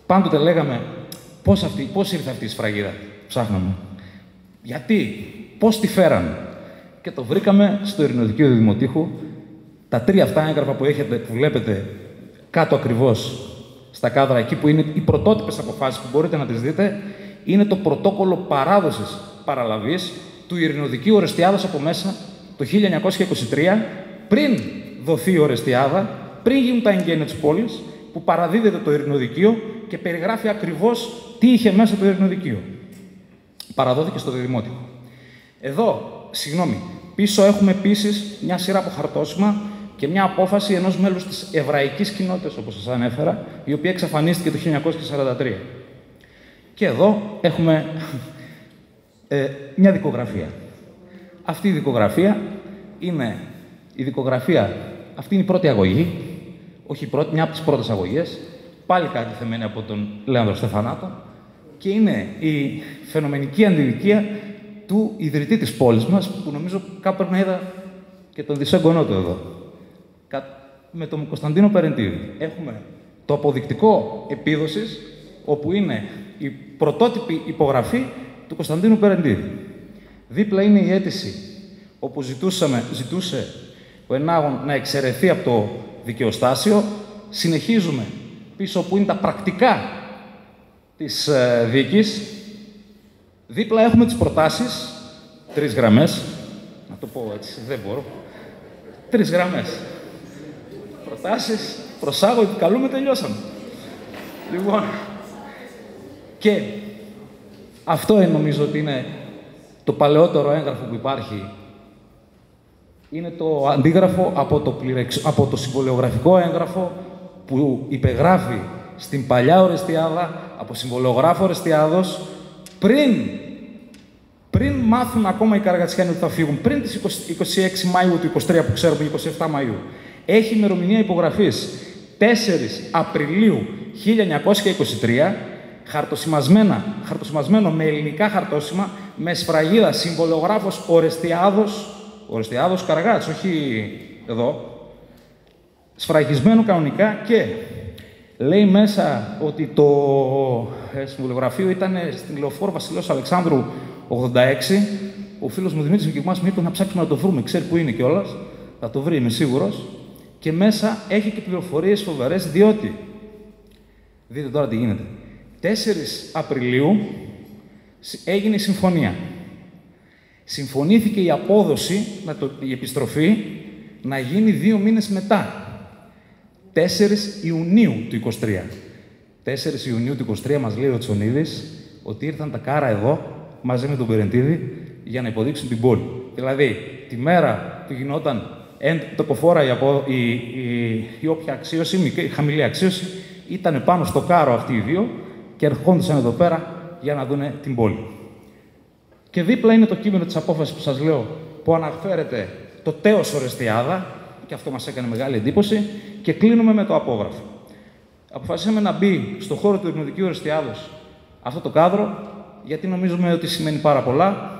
πάντοτε λέγαμε πώς ήρθε αυτή η σφραγίδα. Ψάχναμε. Γιατί, πώς τη φέραν. Και το βρήκαμε στο Ειρηνοδικείο Δημοτήχου. Τα τρία αυτά έγγραφα που βλέπετε κάτω ακριβώς στα κάδρα, εκεί που είναι οι πρωτότυπες αποφάσεις που μπορείτε να τις δείτε, είναι το πρωτόκολλο παράδοσης παραλαβής του Ειρηνοδικείου Ορεστιάδας από μέσα το 1923, πριν δοθεί η Ορεστιάδα, πριν γίνουν τα εγγένεια της πόλης, που παραδίδεται το Ειρηνοδικείο και περιγράφει ακριβώς τι είχε μέσα το Ειρηνοδικείο. Παραδόθηκε στο Δημότικο. Πίσω έχουμε επίσης μια σειρά από χαρτόσημα και μια απόφαση ενός μέλους της εβραϊκής κοινότητας, όπως σας ανέφερα, η οποία εξαφανίστηκε το 1943. Και εδώ έχουμε μια δικογραφία. Αυτή η δικογραφία είναι αυτή είναι η πρώτη αγωγή, όχι η πρώτη, μια από τις πρώτες αγωγές, πάλι κατηθεμένη από τον Λέανδρο Στεφανάτο, και είναι η φαινομενική αντιλικία του ιδρυτή της πόλης μας, που νομίζω κάπου πρέπει να είδα και τον δυσέγγονό του εδώ, με τον Κωνσταντίνο Περεντίδη. Έχουμε το αποδεικτικό επίδοσης, όπου είναι η πρωτότυπη υπογραφή του Κωνσταντίνου Περεντίδη. Δίπλα είναι η αίτηση, όπου ζητούσε ο ενάγων να εξαιρεθεί από το δικαιοστάσιο. Συνεχίζουμε πίσω, που είναι τα πρακτικά της δίκης. Δίπλα έχουμε τις προτάσεις, 3 γραμμές, να το πω έτσι, δεν μπορώ, 3 γραμμές. Προτάσεις, προσάγω, επικαλούμε, τελειώσαμε. Λοιπόν, και αυτό νομίζω ότι είναι το παλαιότερο έγγραφο που υπάρχει. Είναι το αντίγραφο από το συμβολιογραφικό έγγραφο που υπεγράφει στην παλιά Ορεστιάδα από συμβολιογράφο Ορεστιάδος, πριν μάθουν ακόμα οι Καραγατσιάνοι ότι θα φύγουν, πριν τις 26 Μαΐου του 23 που ξέρουμε, 27 Μαΐου. Έχει ημερομηνία υπογραφής. 4 Απριλίου 1923, χαρτοσημασμένο με ελληνικά χαρτόσημα, με σφραγίδα, συμβολιογράφος Ορεστιάδος Καραγάτης, όχι εδώ, σφραγισμένο κανονικά, και λέει μέσα ότι το συμβολιογραφείο ήταν στην Λεωφόρο Βασιλέως Αλεξάνδρου 86. Ο φίλος μου Δημήτρης Μικημάς μου είπε να ψάξουμε να το βρούμε, ξέρει που είναι κιόλας, θα το βρει, είμαι σίγουρος. Και μέσα έχει και πληροφορίες φοβερές, διότι, δείτε τώρα τι γίνεται, 4 Απριλίου έγινε η συμφωνία. Συμφωνήθηκε η απόδοση, η επιστροφή, να γίνει 2 μήνες μετά. 4 Ιουνίου του 23. 4 Ιουνίου του 23 μας λέει ο Τσονίδης ότι ήρθαν τα κάρα εδώ, μαζί με τον Περεντίδη, για να υποδείξουν την πόλη. Δηλαδή, τη μέρα που γινόταν τοποφόρα η όποια αξίωση, η χαμηλή αξίωση, ήταν πάνω στο κάρο αυτοί οι δύο και ερχόντουσαν εδώ πέρα για να δούνε την πόλη. Και δίπλα είναι το κείμενο της απόφασης που σας λέω, που αναφέρεται το τέος Ορεστιάδα, και αυτό μας έκανε μεγάλη εντύπωση, και κλείνουμε με το απόγραφο. Αποφασίσαμε να μπει στο χώρο του Δημοτικού Ορεστιάδος αυτό το κάδρο, γιατί νομίζουμε ότι σημαίνει πάρα πολλά.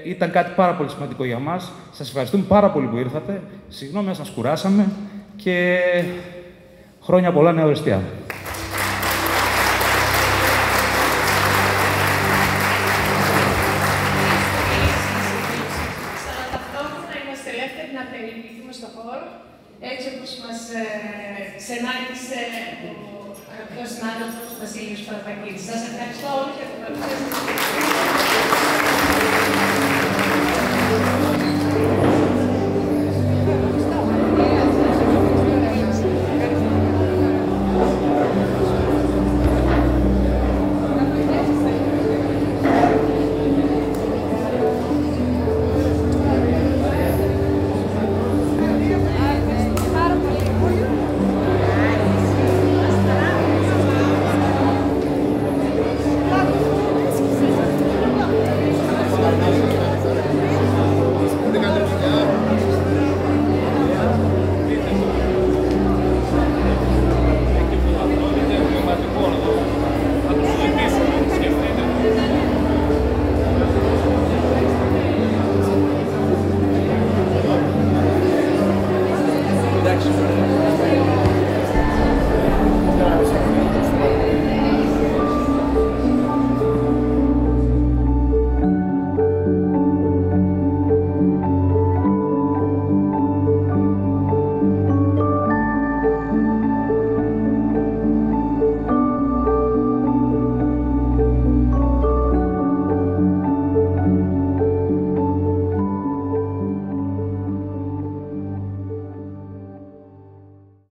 Ήταν κάτι πάρα πολύ σημαντικό για μας. Σας ευχαριστούμε πάρα πολύ που ήρθατε. Συγγνώμη αν σας κουράσαμε και χρόνια πολλά, Νέα Ορεστιάδα.
Αλλά ταυτόχρονα είμαστε ελεύθεροι να περιηγηθούμε στον χώρο, έτσι όπως μας ξενάγησε ο αγαπητός συνάδελφος Βασίλης Παραπακίδης. Σας ευχαριστώ όλους για την παρουσία σας.